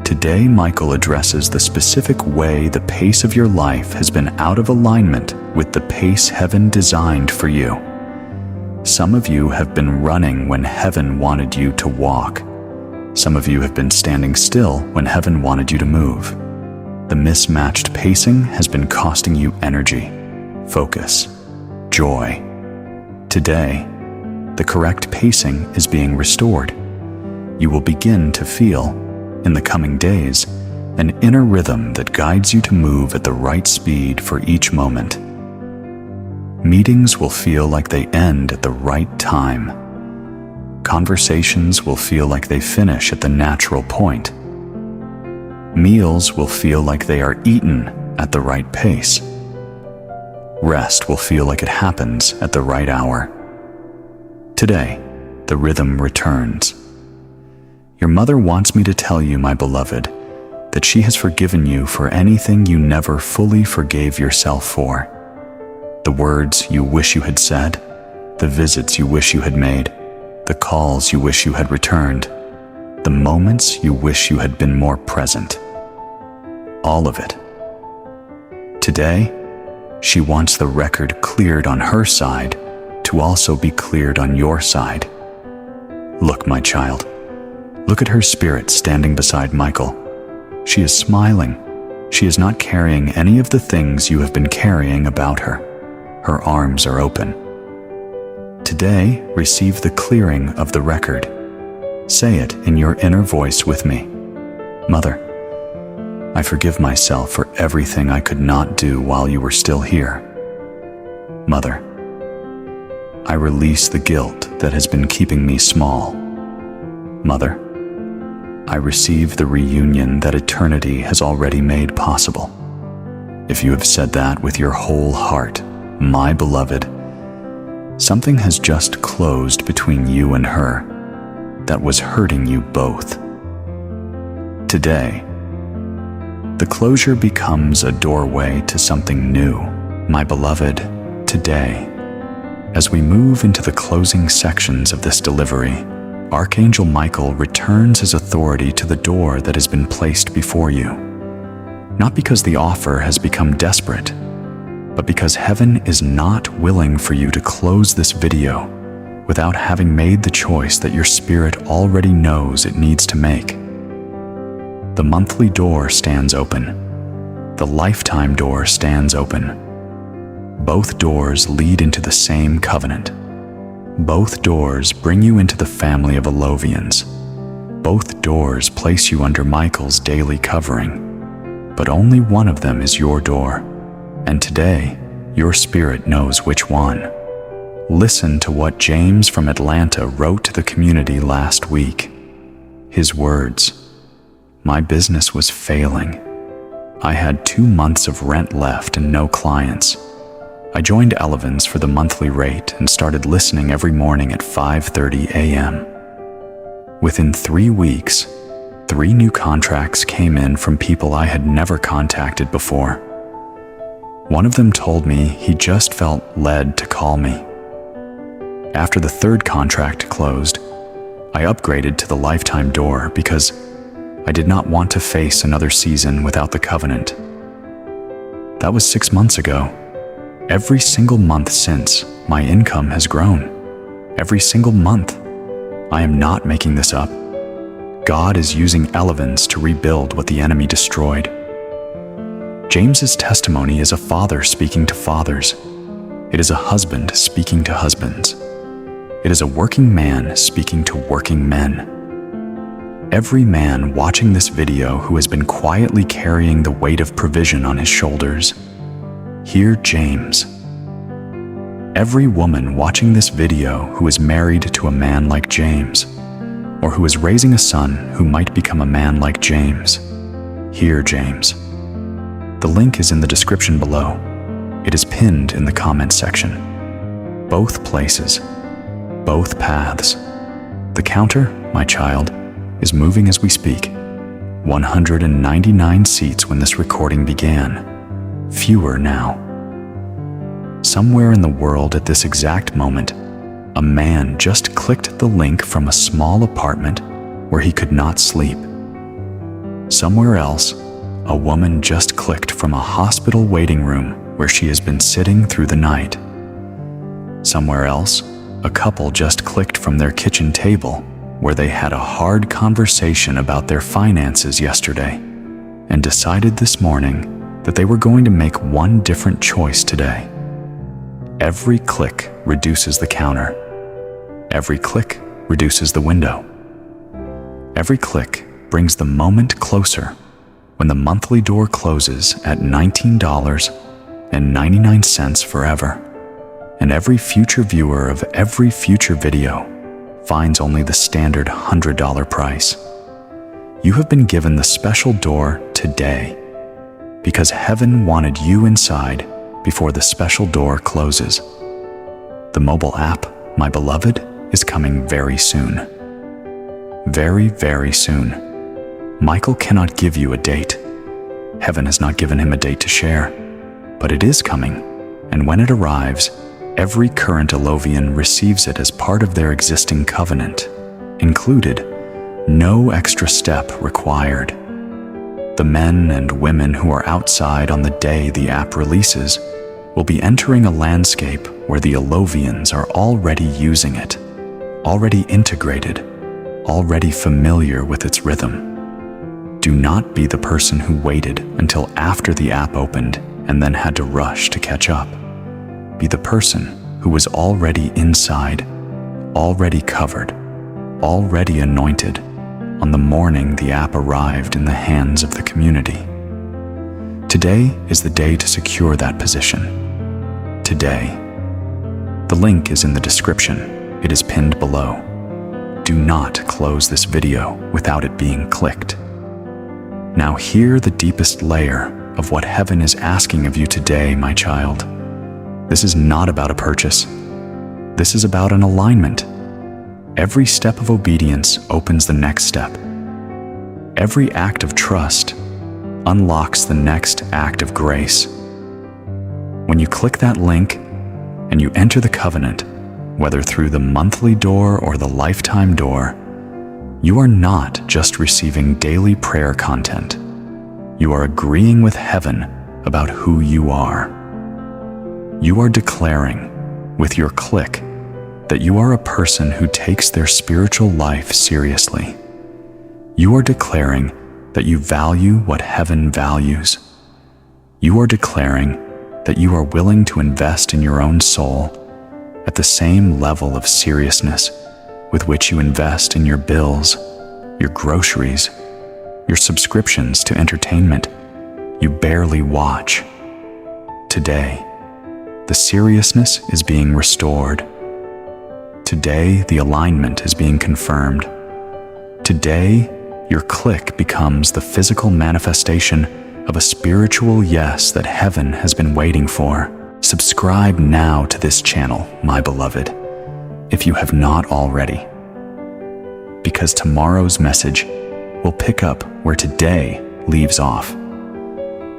Today, Michael addresses the specific way the pace of your life has been out of alignment with the pace heaven designed for you. Some of you have been running when heaven wanted you to walk. Some of you have been standing still when heaven wanted you to move. The mismatched pacing has been costing you energy, focus, joy. Today, the correct pacing is being restored. You will begin to feel, in the coming days, an inner rhythm that guides you to move at the right speed for each moment. Meetings will feel like they end at the right time. Conversations will feel like they finish at the natural point. Meals will feel like they are eaten at the right pace. Rest will feel like it happens at the right hour. Today, the rhythm returns. Your mother wants me to tell you, my beloved, that she has forgiven you for anything you never fully forgave yourself for. The words you wish you had said, the visits you wish you had made, the calls you wish you had returned, the moments you wish you had been more present. All of it. Today, she wants the record cleared on her side to also be cleared on your side. Look, my child. Look at her spirit standing beside Michael. She is smiling. She is not carrying any of the things you have been carrying about her. Her arms are open. Today, receive the clearing of the record. Say it in your inner voice with me. Mother, I forgive myself for everything I could not do while you were still here. Mother, I release the guilt that has been keeping me small. Mother, I receive the reunion that eternity has already made possible. If you have said that with your whole heart, my beloved, something has just closed between you and her that was hurting you both. Today, the closure becomes a doorway to something new. My beloved, today, as we move into the closing sections of this delivery, Archangel Michael returns his authority to the door that has been placed before you. Not because the offer has become desperate, but because heaven is not willing for you to close this video without having made the choice that your spirit already knows it needs to make. The monthly door stands open. The lifetime door stands open. Both doors lead into the same covenant. Both doors bring you into the family of Alovians. Both doors place you under Michael's daily covering, but only one of them is your door, and today, your spirit knows which one. Listen to what James from Atlanta wrote to the community last week. His words: "My business was failing. I had 2 months of rent left and no clients. I joined Elevens for the monthly rate and started listening every morning at 5:30 a.m. Within 3 weeks, 3 new contracts came in from people I had never contacted before. One of them told me he just felt led to call me. After the 3rd contract closed, I upgraded to the lifetime door because I did not want to face another season without the covenant. That was 6 months ago. Every single month since, my income has grown. Every single month. I am not making this up. God is using Elevens to rebuild what the enemy destroyed." James's testimony is a father speaking to fathers. It is a husband speaking to husbands. It is a working man speaking to working men. Every man watching this video who has been quietly carrying the weight of provision on his shoulders, hear James. Every woman watching this video who is married to a man like James, or who is raising a son who might become a man like James, hear James. The link is in the description below. It is pinned in the comment section. Both places, both paths. The counter, my child, is moving as we speak. 199 seats when this recording began. Fewer now. Somewhere in the world at this exact moment, a man just clicked the link from a small apartment where he could not sleep. Somewhere else, a woman just clicked from a hospital waiting room where she has been sitting through the night. Somewhere else, a couple just clicked from their kitchen table where they had a hard conversation about their finances yesterday and decided this morning that they were going to make one different choice today. Every click reduces the counter. Every click reduces the window. Every click brings the moment closer when the monthly door closes at $19.99 forever, and every future viewer of every future video finds only the standard $100 price. You have been given the special door today because heaven wanted you inside before the special door closes. The mobile app, my beloved, is coming very soon. Very, very soon. Michael cannot give you a date. Heaven has not given him a date to share, but it is coming, and when it arrives, every current Elovian receives it as part of their existing covenant, included, no extra step required. The men and women who are outside on the day the app releases will be entering a landscape where the Elovians are already using it, already integrated, already familiar with its rhythm. Do not be the person who waited until after the app opened and then had to rush to catch up. Be the person who was already inside, already covered, already anointed on the morning the app arrived in the hands of the community. Today is the day to secure that position. Today. The link is in the description. It is pinned below. Do not close this video without it being clicked. Now hear the deepest layer of what heaven is asking of you today, my child. This is not about a purchase. This is about an alignment. Every step of obedience opens the next step. Every act of trust unlocks the next act of grace. When you click that link and you enter the covenant, whether through the monthly door or the lifetime door, you are not just receiving daily prayer content. You are agreeing with heaven about who you are. You are declaring, with your click, that you are a person who takes their spiritual life seriously. You are declaring that you value what heaven values. You are declaring that you are willing to invest in your own soul at the same level of seriousness with which you invest in your bills, your groceries, your subscriptions to entertainment you barely watch. Today, the seriousness is being restored. Today, the alignment is being confirmed. Today, your click becomes the physical manifestation of a spiritual yes that heaven has been waiting for. Subscribe now to this channel, my beloved, if you have not already, because tomorrow's message will pick up where today leaves off.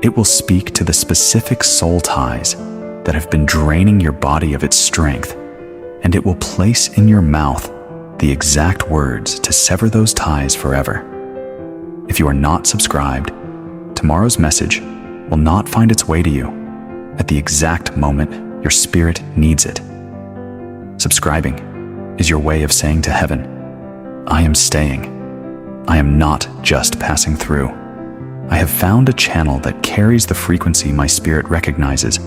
It will speak to the specific soul ties that have been draining your body of its strength, and it will place in your mouth the exact words to sever those ties forever. If you are not subscribed, tomorrow's message will not find its way to you at the exact moment your spirit needs it. Subscribing is your way of saying to heaven, I am staying. I am not just passing through. I have found a channel that carries the frequency my spirit recognizes,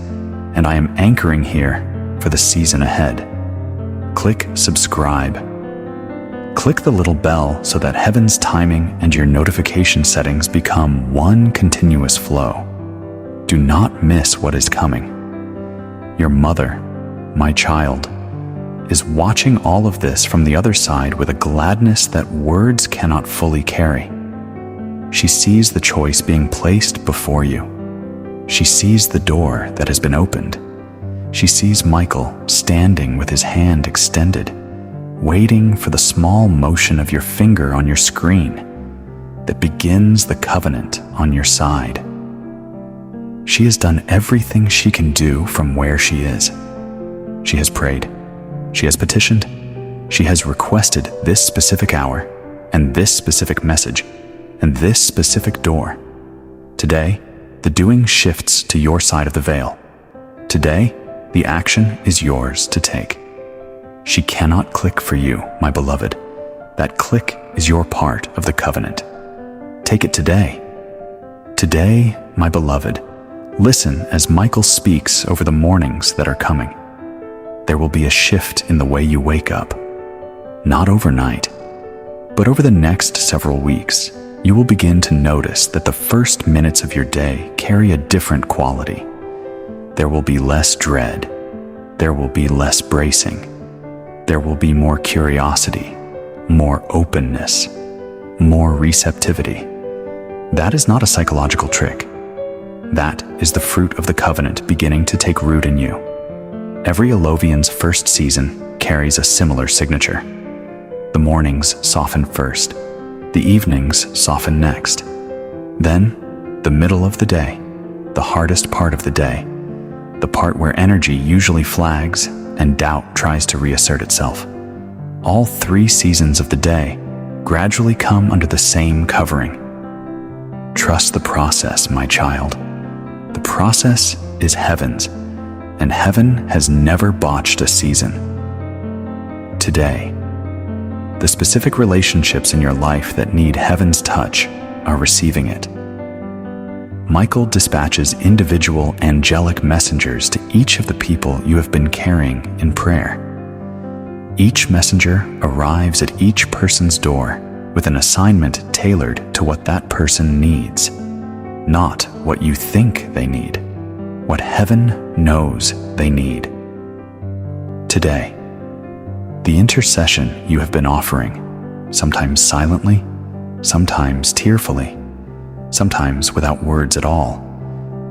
and I am anchoring here for the season ahead. Click subscribe. Click the little bell so that heaven's timing and your notification settings become one continuous flow. Do not miss what is coming. Your mother, my child, is watching all of this from the other side with a gladness that words cannot fully carry. She sees the choice being placed before you. She sees the door that has been opened. She sees Michael standing with his hand extended, waiting for the small motion of your finger on your screen that begins the covenant on your side. She has done everything she can do from where she is. She has prayed. She has petitioned. She has requested this specific hour and this specific message and this specific door. Today, the doing shifts to your side of the veil. Today, the action is yours to take. She cannot click for you, my beloved. That click is your part of the covenant. Take it today. Today, my beloved, listen as Michael speaks over the mornings that are coming. There will be a shift in the way you wake up. Not overnight, but over the next several weeks, you will begin to notice that the first minutes of your day carry a different quality. There will be less dread. There will be less bracing. There will be more curiosity, more openness, more receptivity. That is not a psychological trick. That is the fruit of the covenant beginning to take root in you. Every Alovian's first season carries a similar signature. The mornings soften first. The evenings soften next. Then, the middle of the day, the hardest part of the day, the part where energy usually flags and doubt tries to reassert itself. All 3 seasons of the day gradually come under the same covering. Trust the process, my child. The process is heaven's, and heaven has never botched a season. Today, the specific relationships in your life that need heaven's touch are receiving it. Michael dispatches individual angelic messengers to each of the people you have been carrying in prayer. Each messenger arrives at each person's door with an assignment tailored to what that person needs, not what you think they need, what heaven knows they need. Today, the intercession you have been offering, sometimes silently, sometimes tearfully, sometimes without words at all,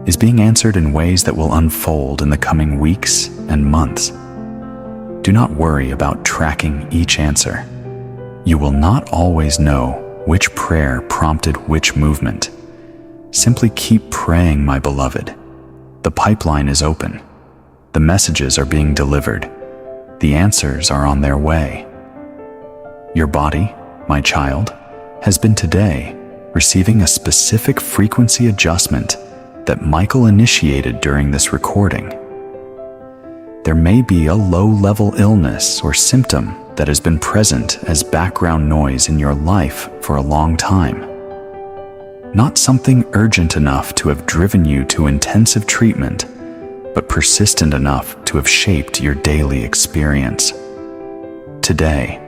is being answered in ways that will unfold in the coming weeks and months. Do not worry about tracking each answer. You will not always know which prayer prompted which movement. Simply keep praying, my beloved. The pipeline is open. The messages are being delivered. The answers are on their way. Your body, my child, has been today receiving a specific frequency adjustment that Michael initiated during this recording. There may be a low-level illness or symptom that has been present as background noise in your life for a long time. Not something urgent enough to have driven you to intensive treatment, but persistent enough to have shaped your daily experience. Today,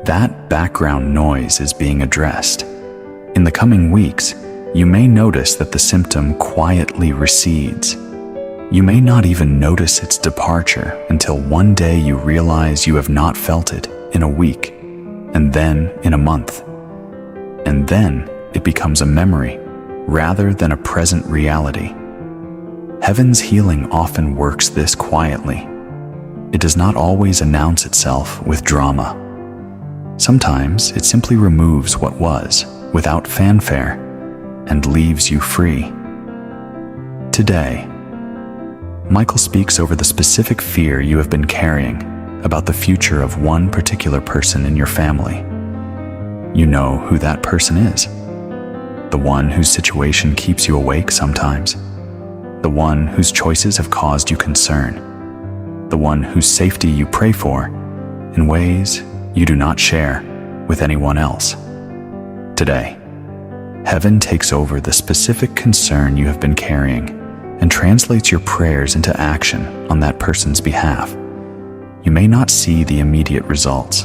that background noise is being addressed. In the coming weeks, you may notice that the symptom quietly recedes. You may not even notice its departure until one day you realize you have not felt it in a week, and then in a month. And then it becomes a memory rather than a present reality. Heaven's healing often works this quietly. It does not always announce itself with drama. Sometimes it simply removes what was without fanfare and leaves you free. Today, Michael speaks over the specific fear you have been carrying about the future of one particular person in your family. You know who that person is. The one whose situation keeps you awake sometimes. The one whose choices have caused you concern. The one whose safety you pray for in ways you do not share with anyone else. Today, heaven takes over the specific concern you have been carrying and translates your prayers into action on that person's behalf. You may not see the immediate results,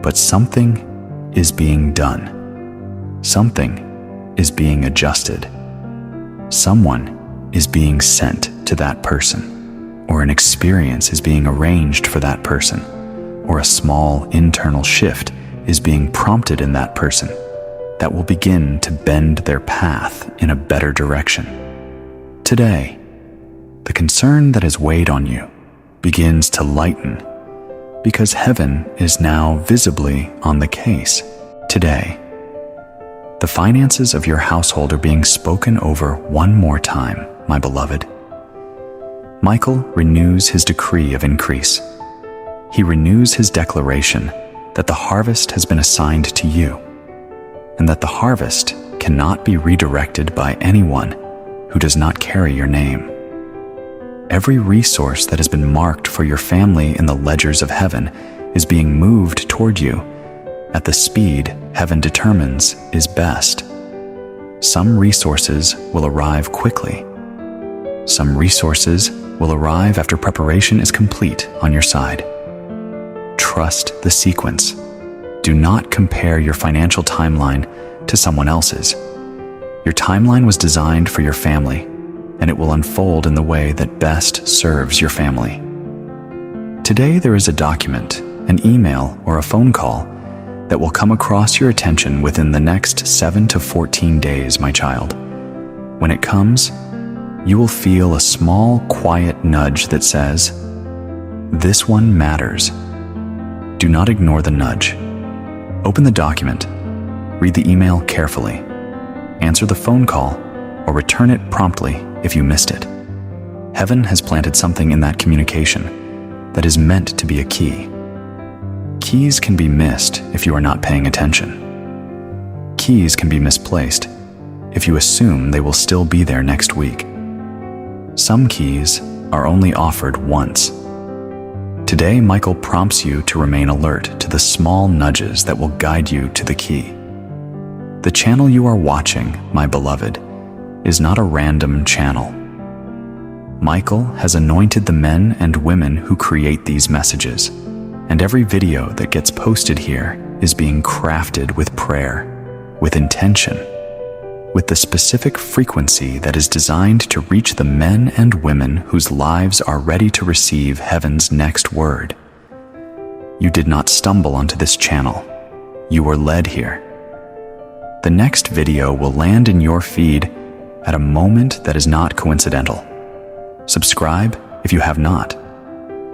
but something is being done. Something is being adjusted. Someone is being sent to that person, or an experience is being arranged for that person, or a small internal shift is being prompted in that person that will begin to bend their path in a better direction. Today, the concern that has weighed on you begins to lighten because heaven is now visibly on the case. Today, the finances of your household are being spoken over one more time, my beloved. Michael renews his decree of increase. He renews his declaration that the harvest has been assigned to you, and that the harvest cannot be redirected by anyone who does not carry your name. Every resource that has been marked for your family in the ledgers of heaven is being moved toward you at the speed heaven determines is best. Some resources will arrive quickly. Some resources will arrive after preparation is complete on your side. Trust the sequence. Do not compare your financial timeline to someone else's. Your timeline was designed for your family, and it will unfold in the way that best serves your family. Today there is a document, an email, or a phone call that will come across your attention within the next 7 to 14 days, my child. When it comes, you will feel a small, quiet nudge that says, "This one matters." Do not ignore the nudge. Open the document, read the email carefully, answer the phone call, or return it promptly if you missed it. Heaven has planted something in that communication that is meant to be a key. Keys can be missed if you are not paying attention. Keys can be misplaced if you assume they will still be there next week. Some keys are only offered once. Today, Michael prompts you to remain alert to the small nudges that will guide you to the key. The channel you are watching, my beloved, is not a random channel. Michael has anointed the men and women who create these messages, and every video that gets posted here is being crafted with prayer, with intention, with the specific frequency that is designed to reach the men and women whose lives are ready to receive heaven's next word. You did not stumble onto this channel. You were led here. The next video will land in your feed at a moment that is not coincidental. Subscribe if you have not.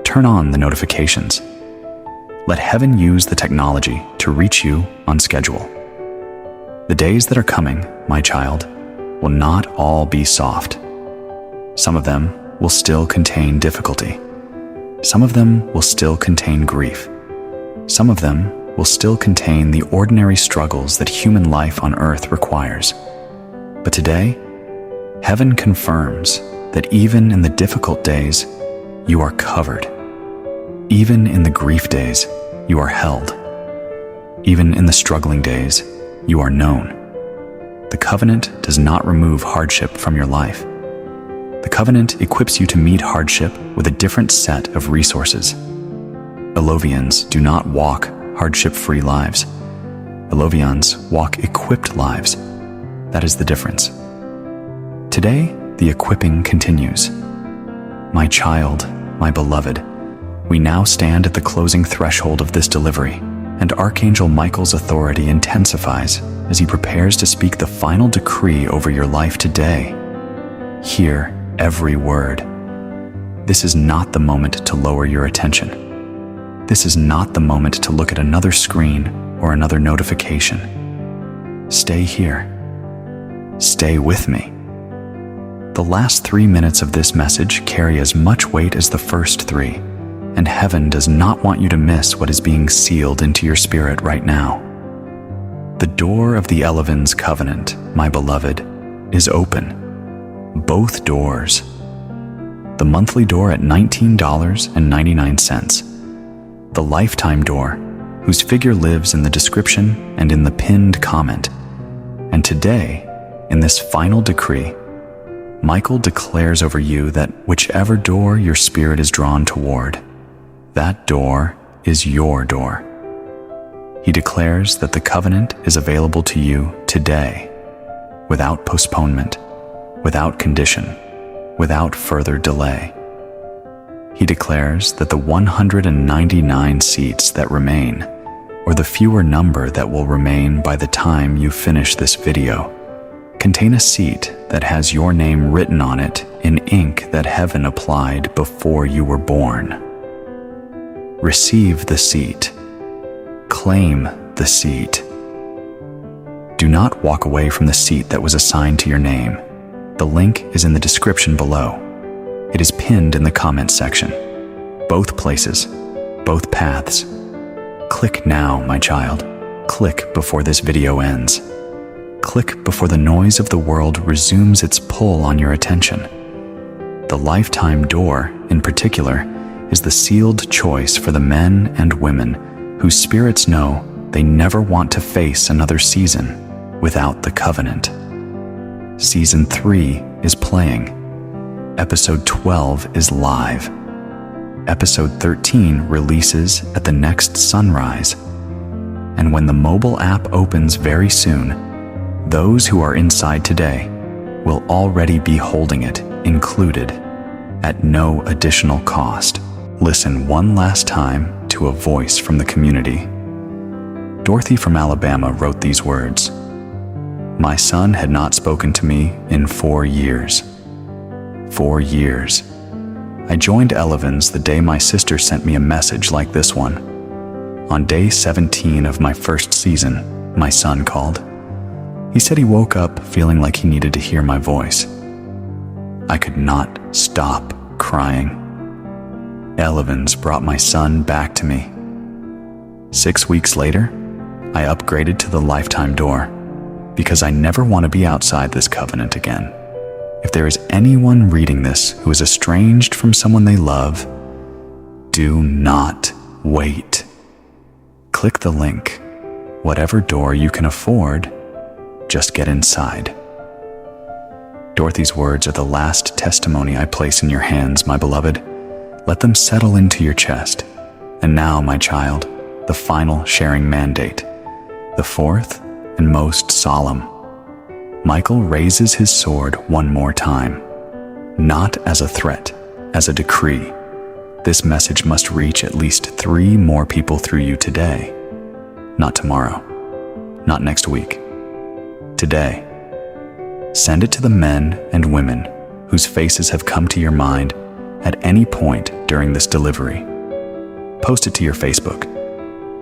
Turn on the notifications. Let heaven use the technology to reach you on schedule. The days that are coming, my child, will not all be soft. Some of them will still contain difficulty. Some of them will still contain grief. Some of them will still contain the ordinary struggles that human life on earth requires. But today, heaven confirms that even in the difficult days, you are covered. Even in the grief days, you are held. Even in the struggling days, you are known. The covenant does not remove hardship from your life. The covenant equips you to meet hardship with a different set of resources. Elovians do not walk hardship-free lives. Elovians walk equipped lives. That is the difference. Today, the equipping continues. My child, my beloved, we now stand at the closing threshold of this delivery, and Archangel Michael's authority intensifies as he prepares to speak the final decree over your life today. Hear every word. This is not the moment to lower your attention. This is not the moment to look at another screen or another notification. Stay here. Stay with me. The last 3 minutes of this message carry as much weight as the first 3. And heaven does not want you to miss what is being sealed into your spirit right now. The door of the Eleven's covenant, my beloved, is open. Both doors. The monthly door at $19.99. The lifetime door, whose figure lives in the description and in the pinned comment. And today, in this final decree, Michael declares over you that whichever door your spirit is drawn toward, that door is your door. He declares that the covenant is available to you today, without postponement, without condition, without further delay. He declares that the 199 seats that remain, or the fewer number that will remain by the time you finish this video, contain a seat that has your name written on it in ink that heaven applied before you were born. Receive the seat. Claim the seat. Do not walk away from the seat that was assigned to your name. The link is in the description below. It is pinned in the comments section. Both places, both paths. Click now, my child. Click before this video ends. Click before the noise of the world resumes its pull on your attention. The lifetime door, in particular, is the sealed choice for the men and women whose spirits know they never want to face another season without the covenant. Season 3 is playing. Episode 12 is live. Episode 13 releases at the next sunrise. And when the mobile app opens very soon, those who are inside today will already be holding it included at no additional cost. Listen one last time to a voice from the community. Dorothy from Alabama wrote these words. My son had not spoken to me in 4 years. 4 years. I joined Elevens the day my sister sent me a message like this one. On day 17 of my first season, my son called. He said he woke up feeling like he needed to hear my voice. I could not stop crying. Elevens brought my son back to me. 6 weeks later, I upgraded to the lifetime door because I never want to be outside this covenant again. If there is anyone reading this who is estranged from someone they love, do not wait. Click the link. Whatever door you can afford, just get inside. Dorothy's words are the last testimony I place in your hands, my beloved. Let them settle into your chest. And now, my child, the final sharing mandate, the fourth and most solemn. Michael raises his sword one more time, not as a threat, as a decree. This message must reach at least 3 more people through you today. Not tomorrow, not next week. Today. Send it to the men and women whose faces have come to your mind at any point during this delivery. Post it to your Facebook.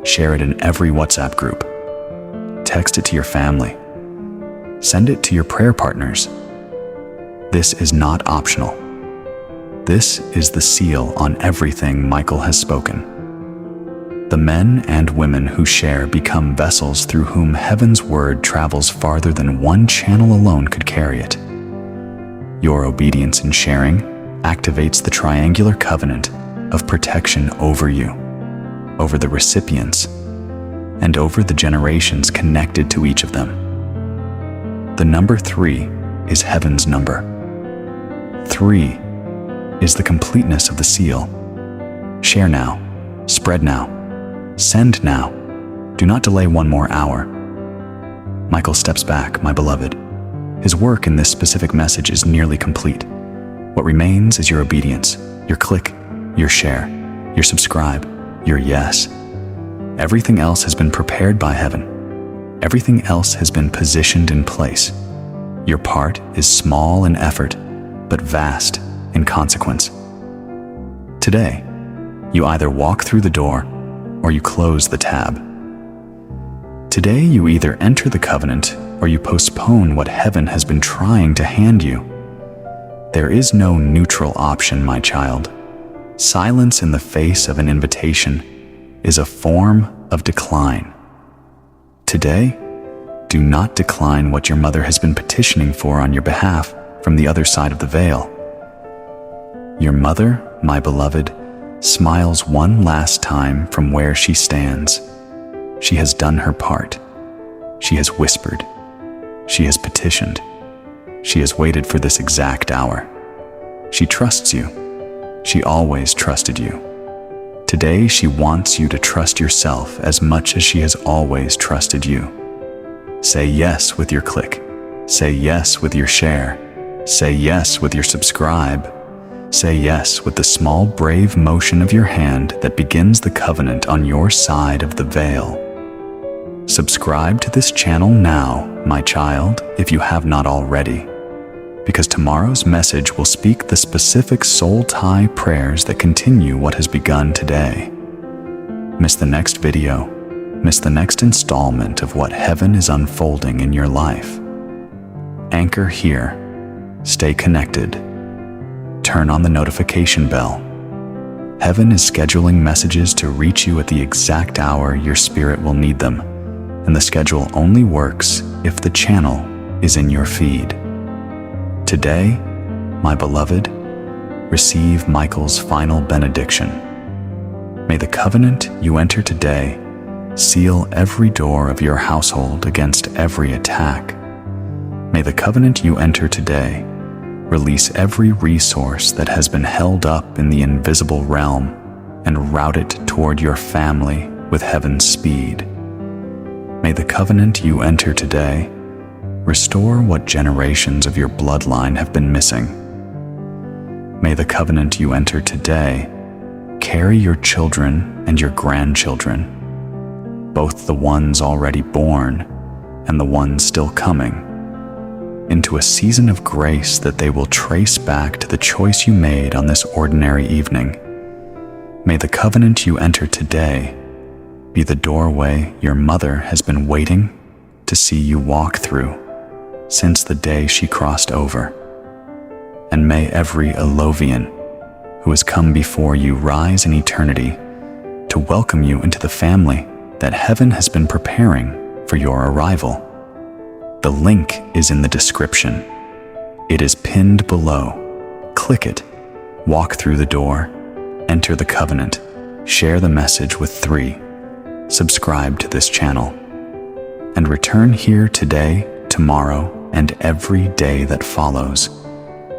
Share it in every WhatsApp group. Text it to your family. Send it to your prayer partners. This is not optional. This is the seal on everything Michael has spoken. The men and women who share become vessels through whom heaven's word travels farther than one channel alone could carry it. Your obedience in sharing activates the triangular covenant of protection over you, over the recipients, and over the generations connected to each of them. The number 3 is heaven's number. 3 is the completeness of the seal. Share now, spread now, send now. Do not delay 1 more hour. Michael steps back, my beloved. His work in this specific message is nearly complete. What remains is your obedience, your click, your share, your subscribe, your yes. Everything else has been prepared by heaven. Everything else has been positioned in place. Your part is small in effort, but vast in consequence. Today, you either walk through the door or you close the tab. Today, you either enter the covenant or you postpone what heaven has been trying to hand you. There is no neutral option, my child. Silence in the face of an invitation is a form of decline. Today, do not decline what your mother has been petitioning for on your behalf from the other side of the veil. Your mother, my beloved, smiles one last time from where she stands. She has done her part. She has whispered. She has petitioned. She has waited for this exact hour. She trusts you. She always trusted you. Today, she wants you to trust yourself as much as she has always trusted you. Say yes with your click. Say yes with your share. Say yes with your subscribe. Say yes with the small, brave motion of your hand that begins the covenant on your side of the veil. Subscribe to this channel now, my child, if you have not already, because tomorrow's message will speak the specific soul tie prayers that continue what has begun today. Miss the next video, miss the next installment of what heaven is unfolding in your life. Anchor here. Stay connected. Turn on the notification bell. Heaven is scheduling messages to reach you at the exact hour your spirit will need them, and the schedule only works if the channel is in your feed. Today, my beloved, receive Michael's final benediction. May the covenant you enter today seal every door of your household against every attack. May the covenant you enter today release every resource that has been held up in the invisible realm and route it toward your family with heaven's speed. May the covenant you enter today restore what generations of your bloodline have been missing. May the covenant you enter today carry your children and your grandchildren, both the ones already born and the ones still coming, into a season of grace that they will trace back to the choice you made on this ordinary evening. May the covenant you enter today be the doorway your mother has been waiting to see you walk through since the day she crossed over. And may every Elovian who has come before you rise in eternity to welcome you into the family that heaven has been preparing for your arrival. The link is in the description. It is pinned below. Click it, walk through the door, enter the covenant, share the message with 3, subscribe to this channel, and return here today, tomorrow, and every day that follows,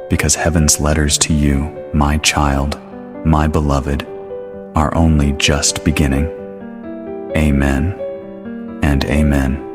because heaven's letters to you, my child, my beloved, are only just beginning. Amen and amen.